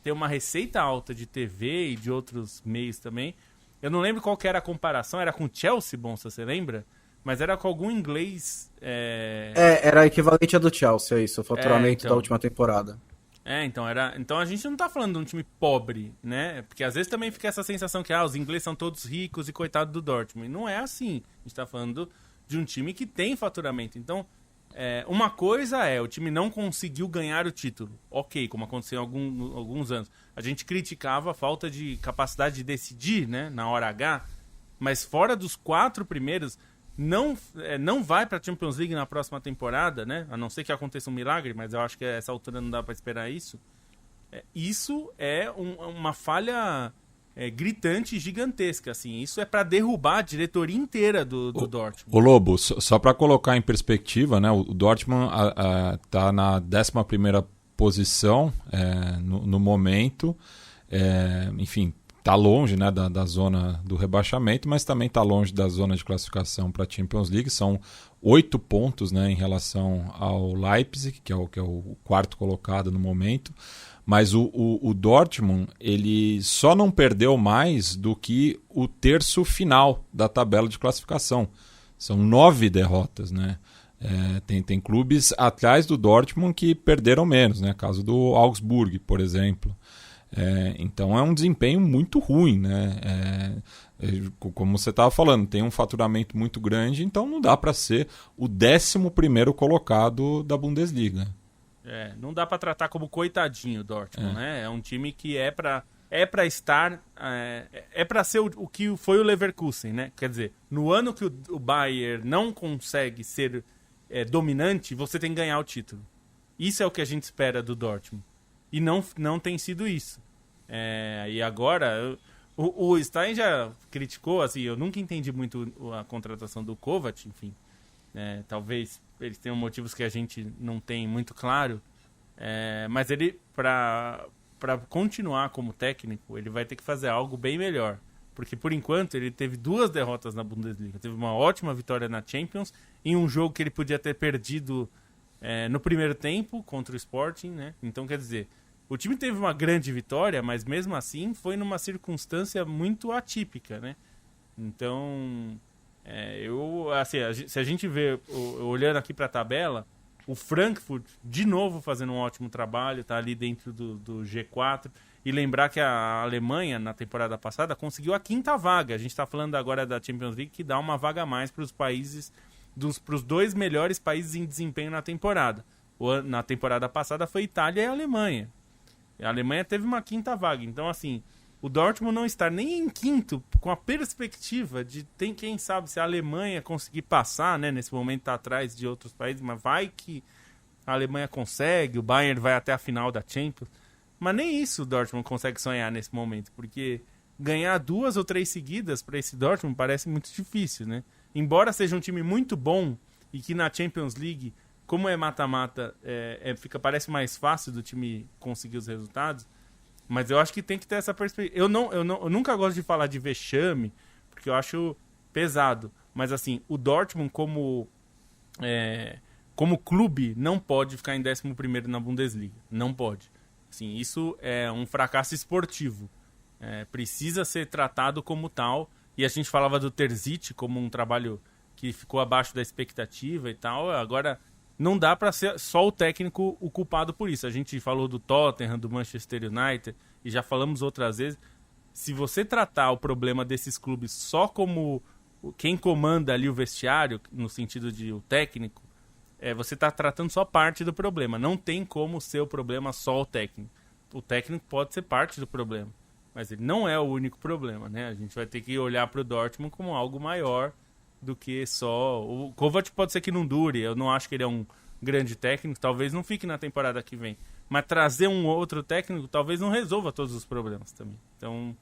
S3: ter uma receita alta de TV e de outros meios também. Eu não lembro qual que era a comparação, era com o Chelsea, Bonsa, você lembra? Mas era com algum inglês...
S5: Era equivalente a do Chelsea, isso, o faturamento da última temporada.
S3: Então a gente não tá falando de um time pobre, né? Porque às vezes também fica essa sensação que os ingleses são todos ricos e coitado do Dortmund. E não é assim. A gente tá falando de um time que tem faturamento. Então, uma coisa o time não conseguiu ganhar o título. Ok, como aconteceu há alguns anos. A gente criticava a falta de capacidade de decidir, né? Na hora H. Mas fora dos 4 primeiros... Não vai para a Champions League na próxima temporada, né? A não ser que aconteça um milagre, mas eu acho que a essa altura não dá para esperar isso. Isso é uma falha gritante e gigantesca, assim. Isso é para derrubar a diretoria inteira do Dortmund.
S2: O Lobo, só para colocar em perspectiva, né? O Dortmund está na 11ª posição no momento. Enfim, está longe, né, da zona do rebaixamento, mas também está longe da zona de classificação para a Champions League. São 8 pontos, né, em relação ao Leipzig, que é o 4º colocado no momento. Mas o Dortmund, ele só não perdeu mais do que o terço final da tabela de classificação. São 9 derrotas, né? Tem clubes atrás do Dortmund que perderam menos, né? Caso do Augsburg, por exemplo. Então é um desempenho muito ruim, né? Como você estava falando, tem um faturamento muito grande, então não dá para ser o 11º colocado da Bundesliga.
S3: Não dá para tratar como coitadinho o Dortmund, né? É um time que é para estar, para ser o que foi o Leverkusen, né? Quer dizer, no ano que o Bayern não consegue ser dominante, você tem que ganhar o título. Isso é o que a gente espera do Dortmund. E não tem sido isso. E agora, o Stein já criticou, assim, eu nunca entendi muito a contratação do Kovac, enfim. Talvez eles tenham motivos que a gente não tem muito claro. Mas ele, para continuar como técnico, ele vai ter que fazer algo bem melhor. Porque, por enquanto, ele teve 2 derrotas na Bundesliga. Teve uma ótima vitória na Champions, em um jogo que ele podia ter perdido no primeiro tempo contra o Sporting, né? Então, quer dizer, o time teve uma grande vitória, mas mesmo assim foi numa circunstância muito atípica, né? Então, se a gente vê, olhando aqui para a tabela, o Frankfurt, de novo, fazendo um ótimo trabalho, está ali dentro do G4. E lembrar que a Alemanha, na temporada passada, conseguiu a 5ª vaga. A gente está falando agora da Champions League, que dá uma vaga a mais para os países, para os 2 melhores países em desempenho na temporada. Na temporada passada foi Itália e Alemanha. A Alemanha teve uma 5ª vaga. Então, assim, o Dortmund não estar nem em 5º, com a perspectiva de quem sabe se a Alemanha conseguir passar, né? Nesse momento está atrás de outros países, mas vai que a Alemanha consegue, o Bayern vai até a final da Champions. Mas nem isso o Dortmund consegue sonhar nesse momento, porque ganhar 2 ou 3 seguidas para esse Dortmund parece muito difícil, né? Embora seja um time muito bom e que na Champions League, como é mata-mata, parece mais fácil do time conseguir os resultados, mas eu acho que tem que ter essa perspectiva. Eu nunca gosto de falar de vexame, porque eu acho pesado, mas assim, o Dortmund como clube não pode ficar em 11º na Bundesliga, não pode. Assim, isso é um fracasso esportivo, precisa ser tratado como tal, e a gente falava do Terzic como um trabalho que ficou abaixo da expectativa e tal, agora não dá para ser só o técnico o culpado por isso. A gente falou do Tottenham, do Manchester United, e já falamos outras vezes, se você tratar o problema desses clubes só como quem comanda ali o vestiário, no sentido de o técnico, você está tratando só parte do problema. Não tem como ser o problema só o técnico. O técnico pode ser parte do problema, mas ele não é o único problema, né? A gente vai ter que olhar para o Dortmund como algo maior do que só... O Kovac pode ser que não dure, eu não acho que ele é um grande técnico, talvez não fique na temporada que vem, mas trazer um outro técnico talvez não resolva todos os problemas também. Então,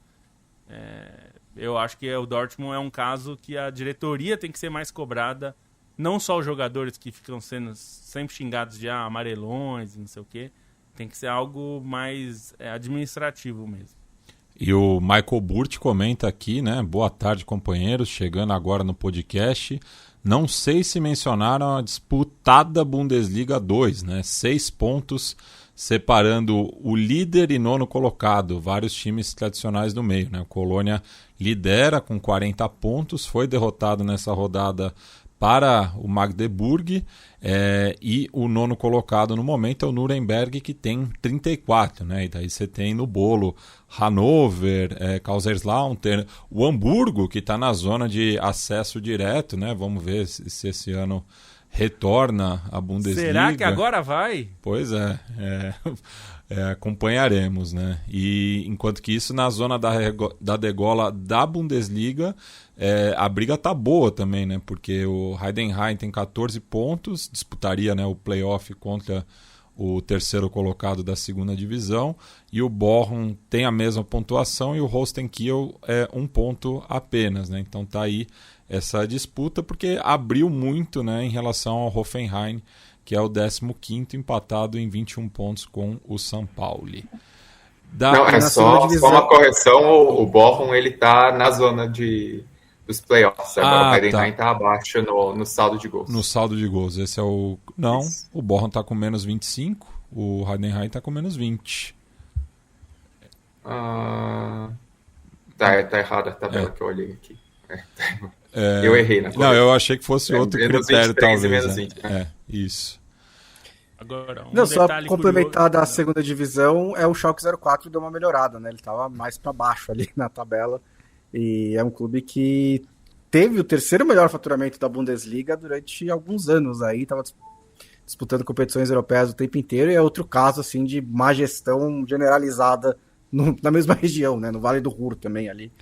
S3: eu acho que o Dortmund é um caso que a diretoria tem que ser mais cobrada, não só os jogadores que ficam sendo sempre xingados de amarelões e não sei o quê, tem que ser algo mais administrativo mesmo.
S2: E o Michael Burt comenta aqui, né? Boa tarde, companheiros, chegando agora no podcast. Não sei se mencionaram a disputada Bundesliga 2, né? 6 pontos separando o líder e 9º colocado, vários times tradicionais no meio, né? O Colônia lidera com 40 pontos, foi derrotado nessa rodada para o Magdeburg, e o nono colocado no momento é o Nuremberg, que tem 34, né? E daí você tem no bolo Hannover, Kaiserslautern, o Hamburgo, que está na zona de acesso direto, né? Vamos ver se esse ano retorna à Bundesliga.
S3: Será que agora vai?
S2: Pois acompanharemos, né? E enquanto que isso, na zona da degola da Bundesliga, a briga tá boa também, né? Porque o Heidenheim tem 14 pontos, disputaria, né, o playoff contra o terceiro colocado da segunda divisão, e o Bochum tem a mesma pontuação e o Holstein Kiel é 1 ponto apenas, né? Então tá aí essa disputa, porque abriu muito, né, em relação ao Hoffenheim, que é o 15º, empatado em 21 pontos com o São Paulo.
S4: Não, é só uma correção, o Bochum ele tá na zona dos playoffs, agora o Heidenheim tá abaixo no saldo de gols.
S2: No saldo de gols, esse é o... Não,
S4: Isso.
S2: O Bochum tá com menos 25, o Heidenheim tá com menos 20.
S4: Tá errada a tabela que eu olhei aqui. Eu errei na
S2: Não, eu achei que fosse outro critério,
S4: 23
S2: talvez.
S4: E menos 20, né?
S2: Isso.
S3: Agora,
S5: Só complementar
S3: curioso,
S5: da segunda divisão, o Schalke 04 deu uma melhorada, né? Ele tava mais para baixo ali na tabela, e é um clube que teve o terceiro melhor faturamento da Bundesliga durante alguns anos aí, tava disputando competições europeias o tempo inteiro, e é outro caso assim de má gestão generalizada na mesma região, né? No Vale do Ruhr também ali,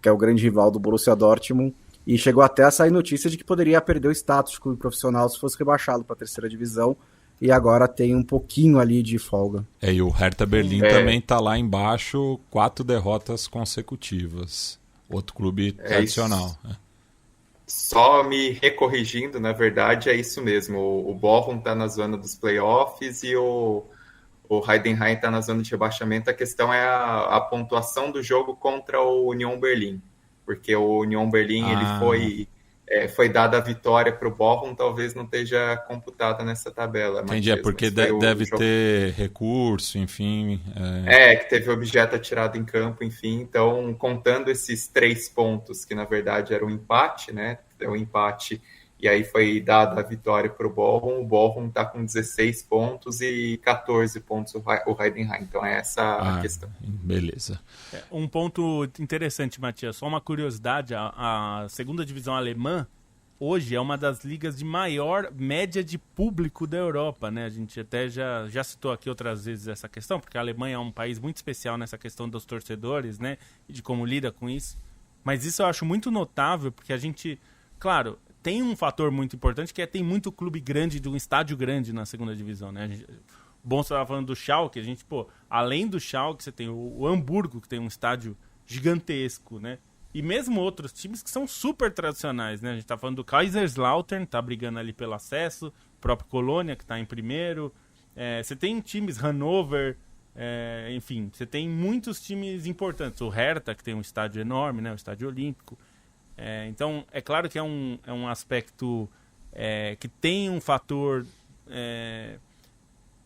S5: que é o grande rival do Borussia Dortmund, e chegou até a sair notícia de que poderia perder o status de clube profissional se fosse rebaixado para a terceira divisão, e agora tem um pouquinho ali de folga.
S2: E o Hertha Berlim também está lá embaixo, 4 derrotas consecutivas. Outro clube tradicional.
S4: Só me recorrigindo, na verdade é isso mesmo. O Bochum está na zona dos playoffs e o Heidenheim está na zona de rebaixamento. A questão é a pontuação do jogo contra o Union Berlin. Porque o Union Berlin ele foi dada a vitória para o Bochum, talvez não esteja computada nessa tabela.
S2: Entendi, porque deve ter recurso, enfim.
S4: Que teve objeto atirado em campo, enfim. Então, contando esses 3 pontos, que na verdade era um empate, né? Um empate, e aí foi dada a vitória para o Bochum está com 16 pontos e 14 pontos o Heidenheim. Então, é essa a questão.
S2: Beleza.
S3: Um ponto interessante, Matias, só uma curiosidade, a segunda divisão alemã hoje é uma das ligas de maior média de público da Europa, né? A gente até já citou aqui outras vezes essa questão, porque a Alemanha é um país muito especial nessa questão dos torcedores, né? E de como lida com isso. Mas isso eu acho muito notável, porque a gente, claro, tem um fator muito importante, que tem muito clube grande, de um estádio grande na segunda divisão, né? Bom, você estava falando do Schalke, além do Schalke, você tem o Hamburgo, que tem um estádio gigantesco, né? E mesmo outros times que são super tradicionais, né? A gente tá falando do Kaiserslautern, tá brigando ali pelo acesso, o próprio Colônia, que tá em primeiro. Você tem times, Hannover, enfim, você tem muitos times importantes. O Hertha, que tem um estádio enorme, né? O estádio olímpico. Então, é claro que é um aspecto que tem um fator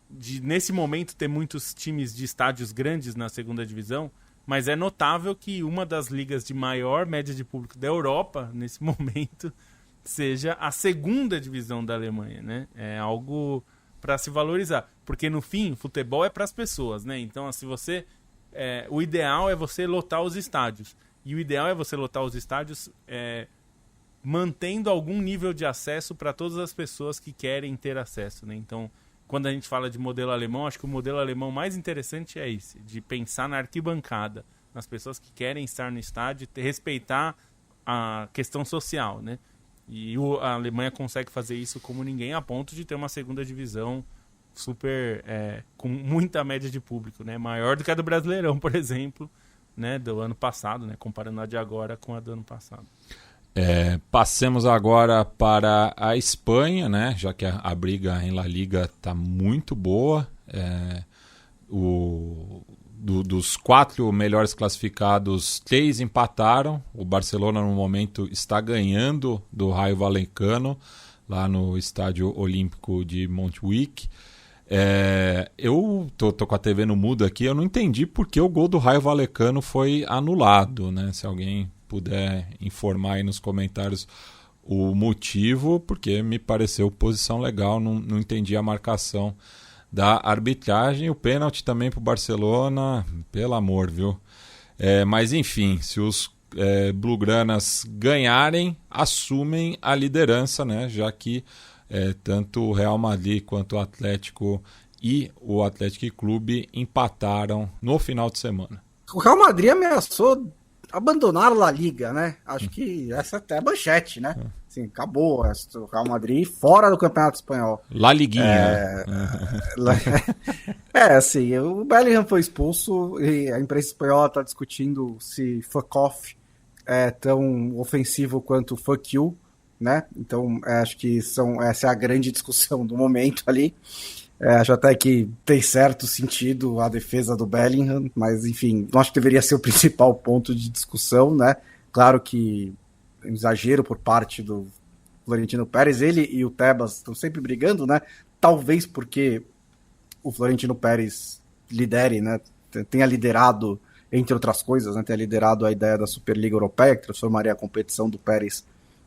S3: de, nesse momento, ter muitos times de estádios grandes na segunda divisão, mas é notável que uma das ligas de maior média de público da Europa, nesse momento, seja a segunda divisão da Alemanha, né? É algo para se valorizar, porque no fim, futebol é para as pessoas, né? Então, se você, o ideal é você lotar os estádios, e o ideal é você lotar os estádios mantendo algum nível de acesso para todas as pessoas que querem ter acesso, né? Então, quando a gente fala de modelo alemão, acho que o modelo alemão mais interessante é esse, de pensar na arquibancada, nas pessoas que querem estar no estádio, respeitar a questão social, né? E a Alemanha consegue fazer isso como ninguém, a ponto de ter uma segunda divisão super, com muita média de público, né? Maior do que a do Brasileirão, por exemplo, né? Do ano passado, né? Comparando a de agora com a do ano passado.
S2: Passemos agora para a Espanha, né? Já que a briga em La Liga está muito boa. Dos 4 melhores classificados, 3 empataram. O Barcelona, no momento, está ganhando do Rayo Vallecano, lá no Estádio Olímpico de Montjuic. Eu tô com a TV no mudo aqui, eu não entendi por que o gol do Rayo Vallecano foi anulado, né? Se alguém puder informar aí nos comentários o motivo, porque me pareceu posição legal, não entendi a marcação da arbitragem. O pênalti também para o Barcelona, pelo amor, viu? Mas enfim, se os Blaugranas ganharem, assumem a liderança, né? Já que tanto o Real Madrid quanto o Atlético e o Atlético Clube empataram no final de semana.
S5: O Real Madrid ameaçou abandonar a La Liga, né? Acho que essa até é a manchete, né? Assim, acabou. O Real Madrid fora do Campeonato Espanhol.
S2: La Liguinha.
S5: Assim, o Bellingham foi expulso e a imprensa espanhola está discutindo se fuck off é tão ofensivo quanto fuck you, né? Então, acho que essa é a grande discussão do momento ali. Acho até que tem certo sentido a defesa do Bellingham, mas enfim, não acho que deveria ser o principal ponto de discussão, né? Claro que é um exagero por parte do Florentino Pérez, ele e o Tebas estão sempre brigando, né? Talvez porque o Florentino Pérez lidere, né? Tenha liderado, entre outras coisas, né? Tenha liderado a ideia da Superliga Europeia, que transformaria a competição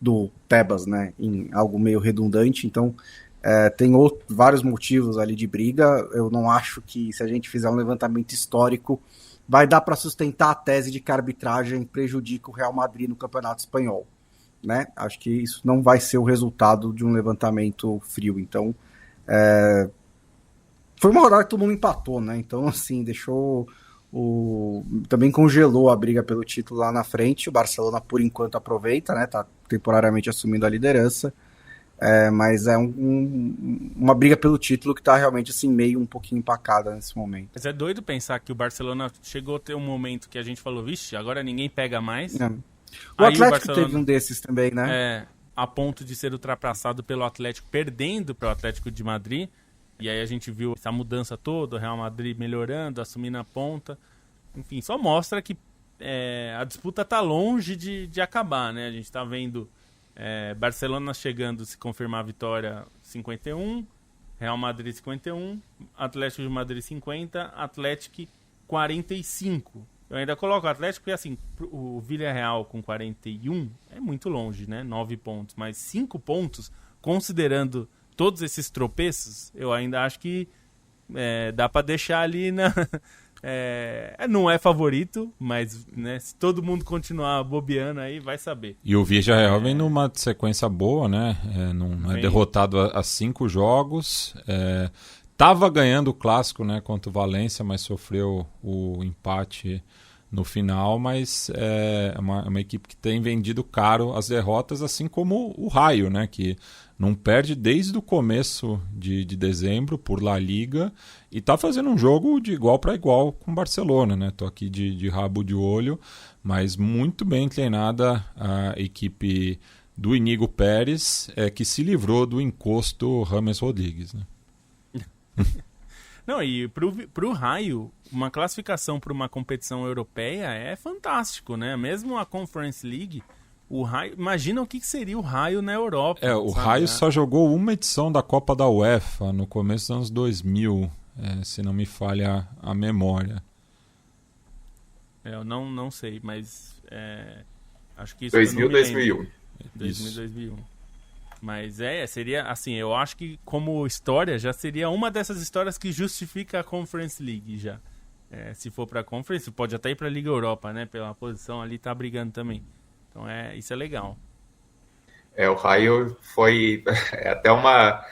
S5: do Tebas, né? Em algo meio redundante, então tem vários motivos ali de briga. Eu não acho que, se a gente fizer um levantamento histórico, vai dar para sustentar a tese de que a arbitragem prejudica o Real Madrid no Campeonato Espanhol, né? Acho que isso não vai ser o resultado de um levantamento frio. Então, foi uma rodada que todo mundo empatou, né? Então, assim, também congelou a briga pelo título lá na frente. O Barcelona, por enquanto, aproveita, né? Tá temporariamente assumindo a liderança. Mas é uma briga pelo título que tá realmente assim, meio um pouquinho empacada nesse momento.
S3: Mas é doido pensar que o Barcelona chegou a ter um momento que a gente falou, vixe, agora ninguém pega mais.
S5: O Atlético teve um desses também, né?
S3: A ponto de ser ultrapassado pelo Atlético, perdendo para o Atlético de Madrid. E aí a gente viu essa mudança toda, o Real Madrid melhorando, assumindo a ponta. Enfim, só mostra que a disputa tá longe de acabar, né? A gente tá vendo Barcelona chegando, se confirmar a vitória, 51, Real Madrid 51, Atlético de Madrid 50, Atlético 45. Eu ainda coloco o Atlético porque assim, o Villarreal com 41 é muito longe, né? 9 pontos, mas 5 pontos, considerando todos esses tropeços, eu ainda acho que dá para deixar ali na... não é favorito, mas né, se todo mundo continuar bobeando aí, vai saber.
S2: E o Villarreal vem numa sequência boa, né? Não é derrotado a 5 jogos. Tava ganhando o clássico, né, contra o Valência, mas sofreu o empate no final. Mas é uma equipe que tem vendido caro as derrotas, assim como o Raio, né? Que não perde desde o começo de dezembro por La Liga e tá fazendo um jogo de igual para igual com o Barcelona, né? Tô aqui de rabo de olho, mas muito bem treinada a equipe do Íñigo Pérez, que se livrou do encosto James Rodrigues, né?
S3: Não, e pro Raio, uma classificação para uma competição europeia é fantástico, né? Mesmo a Conference League, o Raio, imagina o que seria o Raio na Europa.
S2: O Raio só jogou uma edição da Copa da UEFA no começo dos anos 2000, se não me falha a memória.
S3: Eu não sei, mas acho que isso
S4: 2000, 2001.
S3: 2001. Mas seria assim, eu acho que como história já seria uma dessas histórias que justifica a Conference League já. Se for pra Conference, pode até ir pra Liga Europa, né? Pela posição ali, tá brigando também. Então isso é legal.
S4: O Raio foi até uma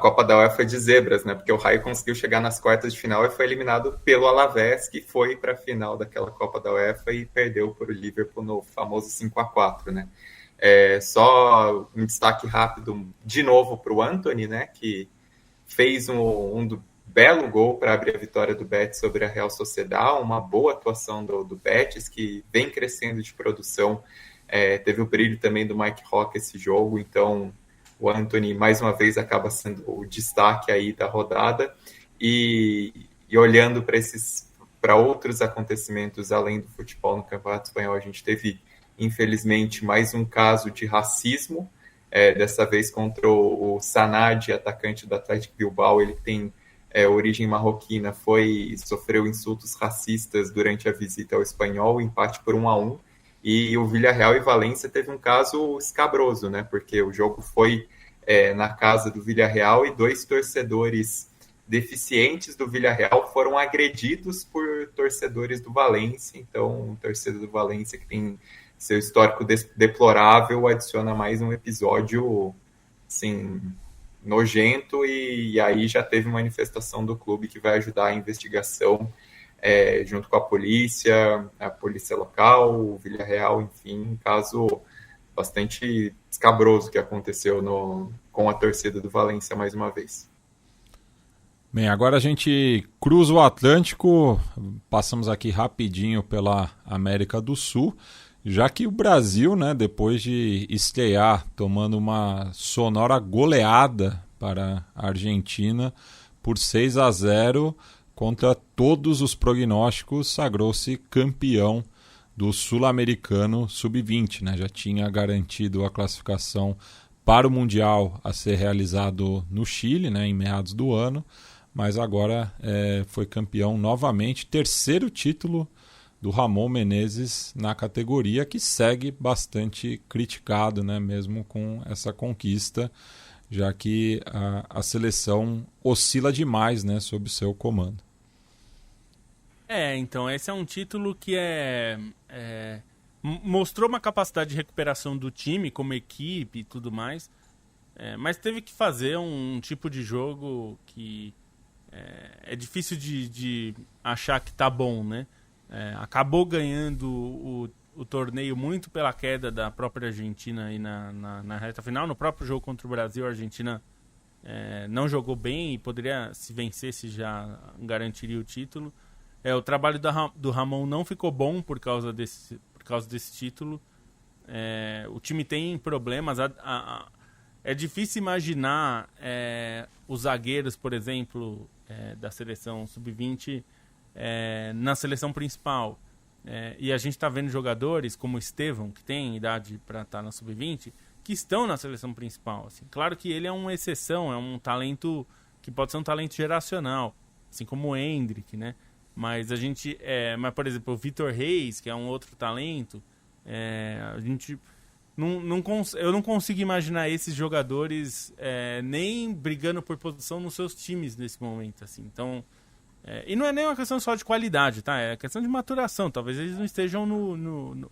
S4: Copa da UEFA de zebras, né? Porque o Raio conseguiu chegar nas quartas de final e foi eliminado pelo Alavés, que foi para a final daquela Copa da UEFA e perdeu para o Liverpool no famoso 5-4, né? Só um destaque rápido de novo para o Antony, né? Que fez um belo gol para abrir a vitória do Betis sobre a Real Sociedad, uma boa atuação do Betis, que vem crescendo de produção. Teve o brilho também do Mike Rock esse jogo, então o Antony mais uma vez acaba sendo o destaque aí da rodada. E olhando para outros acontecimentos além do futebol no Campeonato Espanhol, a gente teve infelizmente mais um caso de racismo, dessa vez contra o Sanadi, atacante do Athletic Bilbao. Ele tem origem marroquina, sofreu insultos racistas durante a visita ao Espanhol, empate por 1-1. E o Villarreal e Valência teve um caso escabroso, né? Porque o jogo foi na casa do Villarreal e 2 torcedores deficientes do Villarreal foram agredidos por torcedores do Valência. Então, o torcedor do Valência, que tem seu histórico deplorável, adiciona mais um episódio, assim, nojento, e aí já teve manifestação do clube que vai ajudar a investigação junto com a polícia local, o Villarreal, enfim, um caso bastante escabroso que aconteceu com a torcida do Valência mais uma vez.
S2: Bem, agora a gente cruza o Atlântico, passamos aqui rapidinho pela América do Sul, já que o Brasil, né, depois de estrear tomando uma sonora goleada para a Argentina por 6-0, contra todos os prognósticos, sagrou-se campeão do Sul-Americano Sub-20, né? Já tinha garantido a classificação para o Mundial a ser realizado no Chile, né, em meados do ano, mas agora foi campeão novamente, terceiro título do Ramon Menezes na categoria, que segue bastante criticado, né, mesmo com essa conquista, já que a seleção oscila demais, né, sob seu comando.
S3: Então, esse é um título que mostrou uma capacidade de recuperação do time como equipe e tudo mais, mas teve que fazer um tipo de jogo que é difícil de achar que tá bom, né? Acabou ganhando o torneio muito pela queda da própria Argentina aí na reta final. No próprio jogo contra o Brasil, a Argentina não jogou bem e poderia, se vencesse, já garantiria o título. O trabalho do Ramon não ficou bom por causa desse título. O time tem problemas. É difícil imaginar os zagueiros, por exemplo, da seleção sub-20 na seleção principal. E a gente está vendo jogadores como o Estevão, que tem idade para estar na sub-20, que estão na seleção principal. Assim. Claro que ele é uma exceção, é um talento que pode ser um talento geracional, assim como o Endrick, né? Mas por exemplo, o Vitor Reis, que é um outro talento, a gente eu não consigo imaginar esses jogadores nem brigando por posição nos seus times nesse momento, assim. Então, e não é nem uma questão só de qualidade, tá? É questão de maturação. Talvez eles não estejam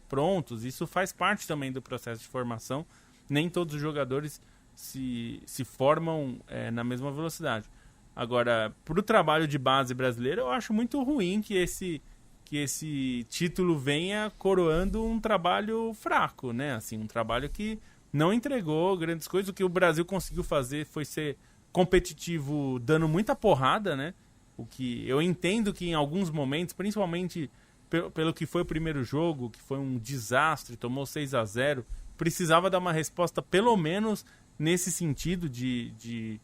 S3: prontos. Isso faz parte também do processo de formação. Nem todos os jogadores se formam na mesma velocidade. Agora, para o trabalho de base brasileiro, eu acho muito ruim que esse título venha coroando um trabalho fraco, né? Assim, um trabalho que não entregou grandes coisas. O que o Brasil conseguiu fazer foi ser competitivo, dando muita porrada, né? O que eu entendo que em alguns momentos, principalmente pelo que foi o primeiro jogo, que foi um desastre, tomou 6-0, precisava dar uma resposta pelo menos nesse sentido de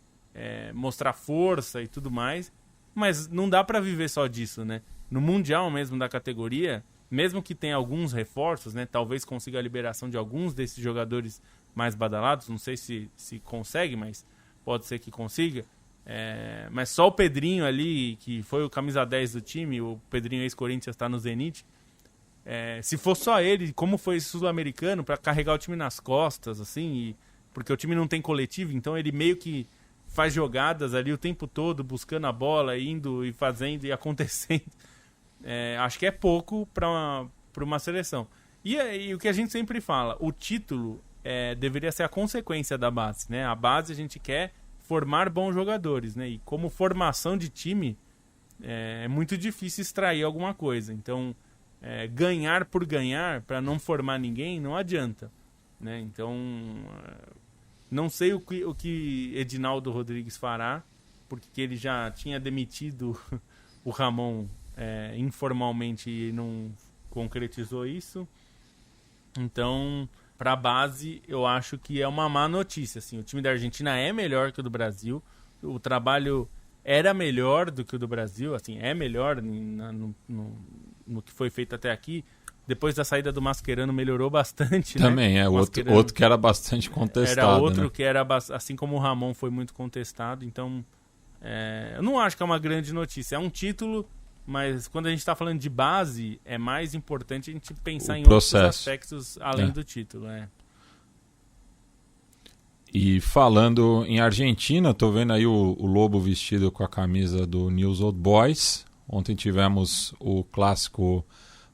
S3: mostrar força e tudo mais, mas não dá para viver só disso, né? No Mundial mesmo da categoria, mesmo que tenha alguns reforços, né? Talvez consiga a liberação de alguns desses jogadores mais badalados, não sei se consegue, mas pode ser que consiga. Mas só o Pedrinho ali, que foi o camisa 10 do time, o Pedrinho ex-Corinthians está no Zenit, se for só ele, como foi esse sul-americano, para carregar o time nas costas, assim, porque o time não tem coletivo, então ele meio que faz jogadas ali o tempo todo, buscando a bola, indo e fazendo e acontecendo. Acho que é pouco para uma seleção. E o que a gente sempre fala, o título deveria ser a consequência da base, né? A base a gente quer formar bons jogadores, né? E como formação de time, é muito difícil extrair alguma coisa. Então, ganhar por ganhar, para não formar ninguém, não adianta, né? Então, não sei o que Edinaldo Rodrigues fará, porque ele já tinha demitido o Ramon informalmente e não concretizou isso. Então, para a base, eu acho que é uma má notícia. Assim, o time da Argentina é melhor que o do Brasil. O trabalho era melhor do que o do Brasil. Assim, é melhor no que foi feito até aqui. Depois da saída do Mascherano, melhorou bastante.
S2: Também,
S3: né?
S2: Outro que era bastante contestado.
S3: Era outro,
S2: né?
S3: Que era, assim como o Ramon foi muito contestado. Então, eu não acho que é uma grande notícia. É um título mas quando a gente está falando de base, é mais importante a gente pensar em
S2: processo.
S3: outros aspectos além do título.
S2: E falando em Argentina, tô vendo aí o Lobo vestido com a camisa do News Old Boys. Ontem tivemos o clássico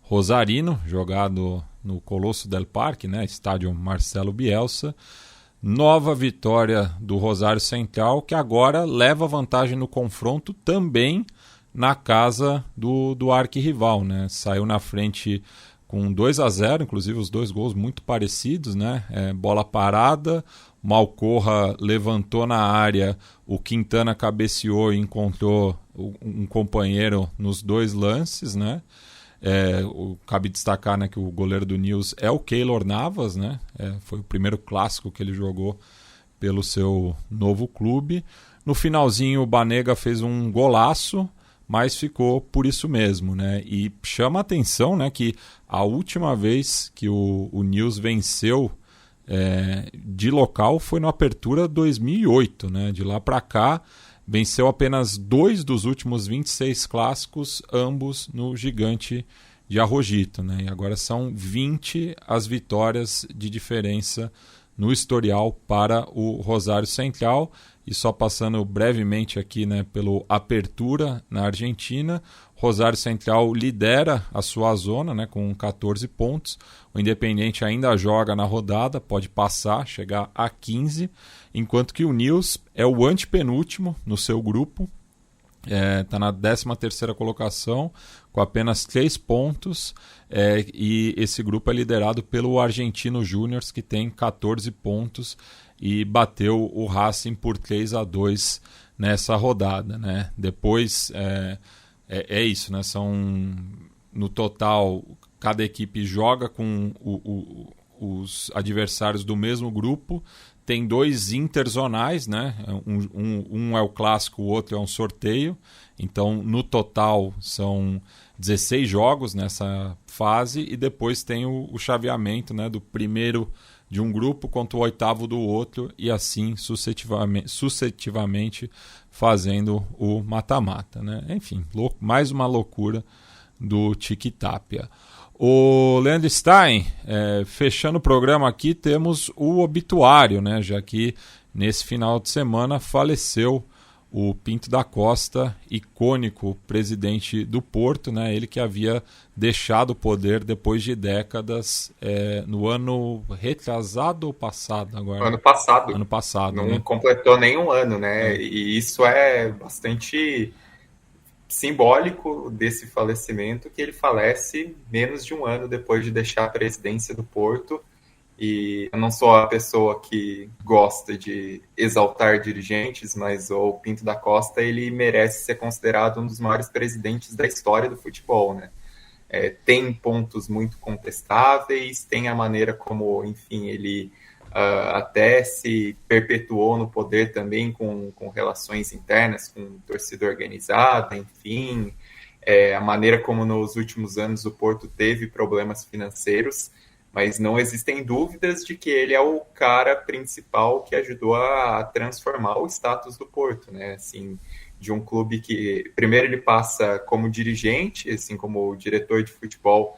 S2: rosarino, jogado no Colosso del Parque, né, estádio Marcelo Bielsa. Nova vitória do Rosário Central, que agora leva vantagem no confronto também na casa do arquirrival, né? Saiu na frente com 2-0, inclusive os dois gols muito parecidos, né? Bola parada, Malcorra levantou na área, o Quintana cabeceou e encontrou um companheiro nos dois lances, né? Cabe destacar, né, que o goleiro do News é o Keylor Navas, né? Foi o primeiro clássico que ele jogou pelo seu novo clube. No finalzinho o Banega fez um golaço, mas ficou por isso mesmo, né? E chama a atenção, né, que a última vez que o News venceu de local foi no Apertura 2008, né? De lá para cá venceu apenas 2 dos últimos 26 clássicos, ambos no Gigante de Arrojito, né? E agora são 20 as vitórias de diferença no historial para o Rosário Central. E só passando brevemente aqui, né, pelo Apertura na Argentina, Rosário Central lidera a sua zona, né, com 14 pontos. O Independiente ainda joga na rodada, pode passar, chegar a 15, enquanto que o News é o antepenúltimo no seu grupo, está na 13ª colocação, com apenas 3 pontos, e esse grupo é liderado pelo Argentino Júnior, que tem 14 pontos, e bateu o Racing por 3-2 nessa rodada, né? Depois é isso, né? São, no total, cada equipe joga com os adversários do mesmo grupo. Tem 2 interzonais, né? Um é o clássico, o outro é um sorteio. Então, no total, são 16 jogos nessa fase, e depois tem o chaveamento, né, do primeiro de um grupo contra o 8º do outro, e assim sucessivamente fazendo o mata-mata, né? Enfim, mais uma loucura do Tiquitapia. O Leandro Stein, fechando o programa aqui, temos o obituário, né? Já que nesse final de semana faleceu o Pinto da Costa, icônico presidente do Porto, né? Ele que havia deixado o poder depois de décadas, no ano retrasado ou passado agora?
S4: Ano passado.
S2: Ano passado,
S4: não,
S2: né?
S4: completou nenhum ano, né? E isso é bastante simbólico desse falecimento, que ele falece menos de um ano depois de deixar a presidência do Porto. E eu não sou a pessoa que gosta de exaltar dirigentes, mas o Pinto da Costa, ele merece ser considerado um dos maiores presidentes da história do futebol, né? Tem pontos muito contestáveis, tem a maneira como, enfim, ele até se perpetuou no poder também com relações internas, com torcida organizada, enfim, a maneira como nos últimos anos o Porto teve problemas financeiros, mas não existem dúvidas de que ele é o cara principal que ajudou a transformar o status do Porto, né? Assim, de um clube que, primeiro, ele passa como dirigente, assim como diretor de futebol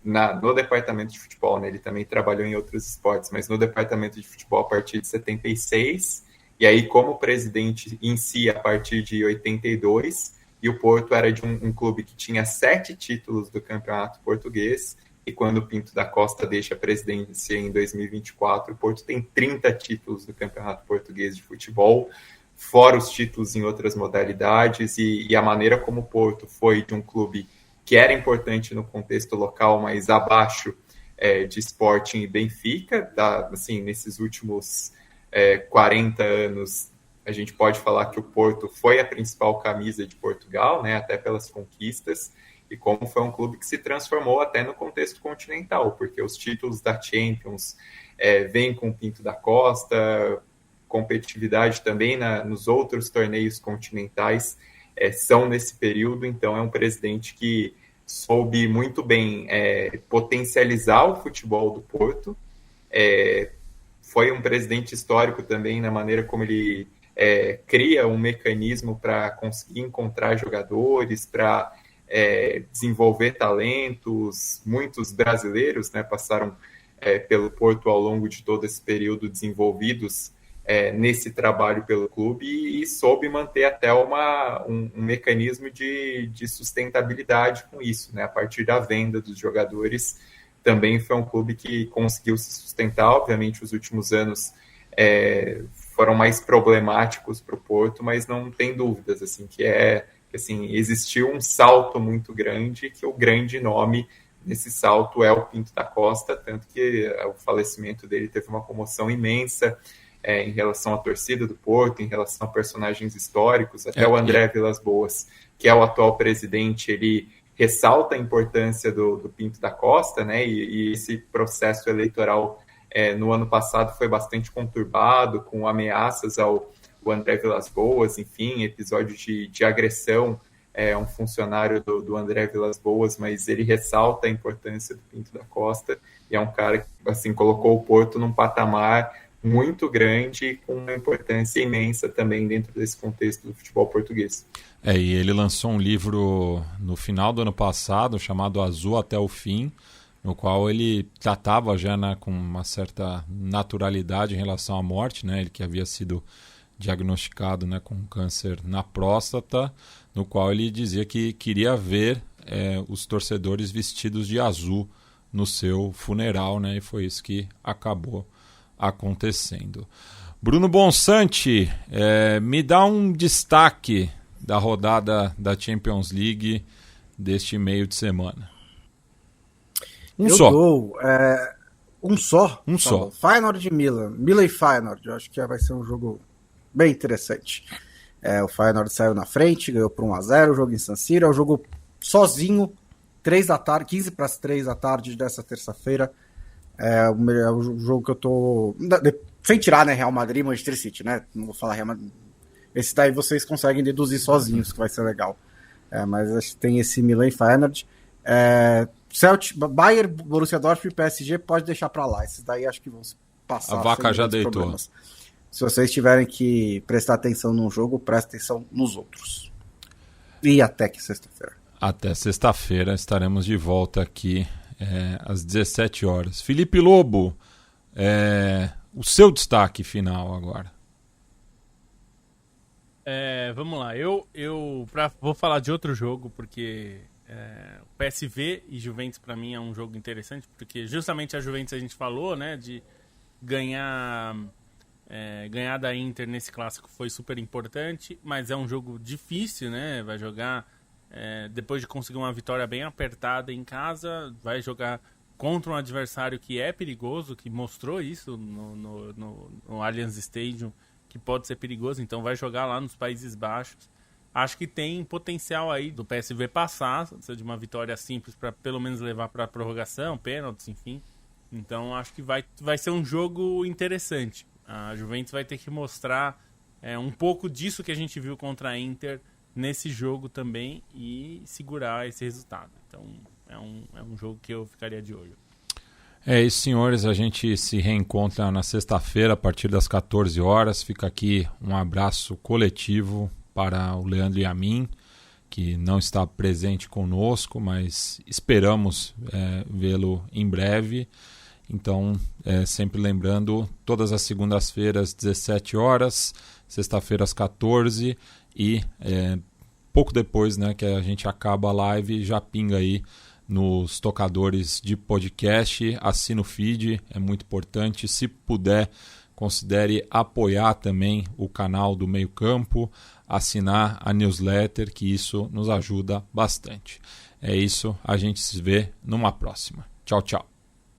S4: no departamento de futebol, né? Ele também trabalhou em outros esportes, mas no departamento de futebol a partir de 76, e aí como presidente em si a partir de 82, e o Porto era de um clube que tinha 7 títulos do campeonato português, e quando o Pinto da Costa deixa a presidência em 2024, o Porto tem 30 títulos do Campeonato Português de Futebol, fora os títulos em outras modalidades, e a maneira como o Porto foi de um clube que era importante no contexto local, mas abaixo de Sporting e Benfica, assim, nesses últimos 40 anos, a gente pode falar que o Porto foi a principal camisa de Portugal, né, até pelas conquistas, e como foi um clube que se transformou até no contexto continental, porque os títulos da Champions vêm com o Pinto da Costa, competitividade também nos outros torneios continentais são nesse período, então é um presidente que soube muito bem potencializar o futebol do Porto, foi um presidente histórico também na maneira como ele cria um mecanismo para conseguir encontrar jogadores, para desenvolver talentos. Muitos brasileiros, né, passaram pelo Porto ao longo de todo esse período, desenvolvidos nesse trabalho pelo clube, e soube manter até um mecanismo de sustentabilidade com isso, né, a partir da venda dos jogadores. Também foi um clube que conseguiu se sustentar. Obviamente, os últimos anos foram mais problemáticos para o Porto, mas não tem dúvidas assim, que existiu um salto muito grande, que o grande nome nesse salto é o Pinto da Costa, tanto que o falecimento dele teve uma comoção imensa em relação à torcida do Porto, em relação a personagens históricos. Até o André Vilas-Boas, que é o atual presidente, ele ressalta a importância do Pinto da Costa, né? E esse processo eleitoral no ano passado foi bastante conturbado, com ameaças ao André Vilas-Boas, enfim, episódio de agressão a um funcionário do André Vilas-Boas, mas ele ressalta a importância do Pinto da Costa, e é um cara que assim, colocou o Porto num patamar muito grande, com uma importância imensa também dentro desse contexto do futebol português.
S2: E ele lançou um livro no final do ano passado, chamado Azul até o Fim, no qual ele tratava já, né, com uma certa naturalidade em relação à morte, né, ele que havia sido diagnosticado, né, com câncer na próstata, no qual ele dizia que queria ver os torcedores vestidos de azul no seu funeral, né, e foi isso que acabou acontecendo. Bruno Bonsante, me dá um destaque da rodada da Champions League deste meio de semana. Um só.
S5: Feyenoord de Milan e Feyenoord, eu acho que vai ser um jogo bem interessante. O Feyenoord saiu na frente, ganhou por 1-0, o jogo em San Siro, é o jogo sozinho, 3 da tarde, 15 para as 3 da tarde dessa terça-feira. É o jogo que eu tô... Sem tirar, né, Real Madrid e Manchester City, né? Não vou falar Real Madrid. Esse daí vocês conseguem deduzir sozinhos, que vai ser legal. Mas acho que tem esse Milan e Feyenoord. Celtic, Bayern, Borussia Dortmund e PSG pode deixar para lá. Esses daí acho que vão passar.
S2: A vaca já deitou.
S5: Problemas. Se vocês tiverem que prestar atenção num jogo, prestem atenção nos outros. E até que sexta-feira.
S2: Até sexta-feira estaremos de volta aqui às 17 horas. Felipe Lobo, o seu destaque final agora.
S3: Vamos lá. Eu vou falar de outro jogo, porque o PSV e Juventus para mim é um jogo interessante, porque justamente a Juventus a gente falou, né, de ganhar da Inter nesse clássico foi super importante, mas é um jogo difícil, né? Vai jogar depois de conseguir uma vitória bem apertada em casa, vai jogar contra um adversário que é perigoso, que mostrou isso no Allianz Stadium, que pode ser perigoso, então vai jogar lá nos Países Baixos. Acho que tem potencial aí do PSV passar, precisa de uma vitória simples para pelo menos levar para a prorrogação, pênaltis, enfim. Então acho que vai ser um jogo interessante. A Juventus vai ter que mostrar um pouco disso que a gente viu contra a Inter nesse jogo também e segurar esse resultado. Então é um jogo que eu ficaria de olho.
S2: É isso, senhores. A gente se reencontra na sexta-feira a partir das 14 horas. Fica aqui um abraço coletivo para o Leandro e a mim, que não está presente conosco, mas esperamos vê-lo em breve. Então, sempre lembrando, todas as segundas-feiras, 17 horas, sexta-feira às 14 e pouco depois, né, que a gente acaba a live, já pinga aí nos tocadores de podcast, assina o feed, é muito importante. Se puder, considere apoiar também o canal do Meio Campo, assinar a newsletter, que isso nos ajuda bastante. É isso, a gente se vê numa próxima. Tchau, tchau.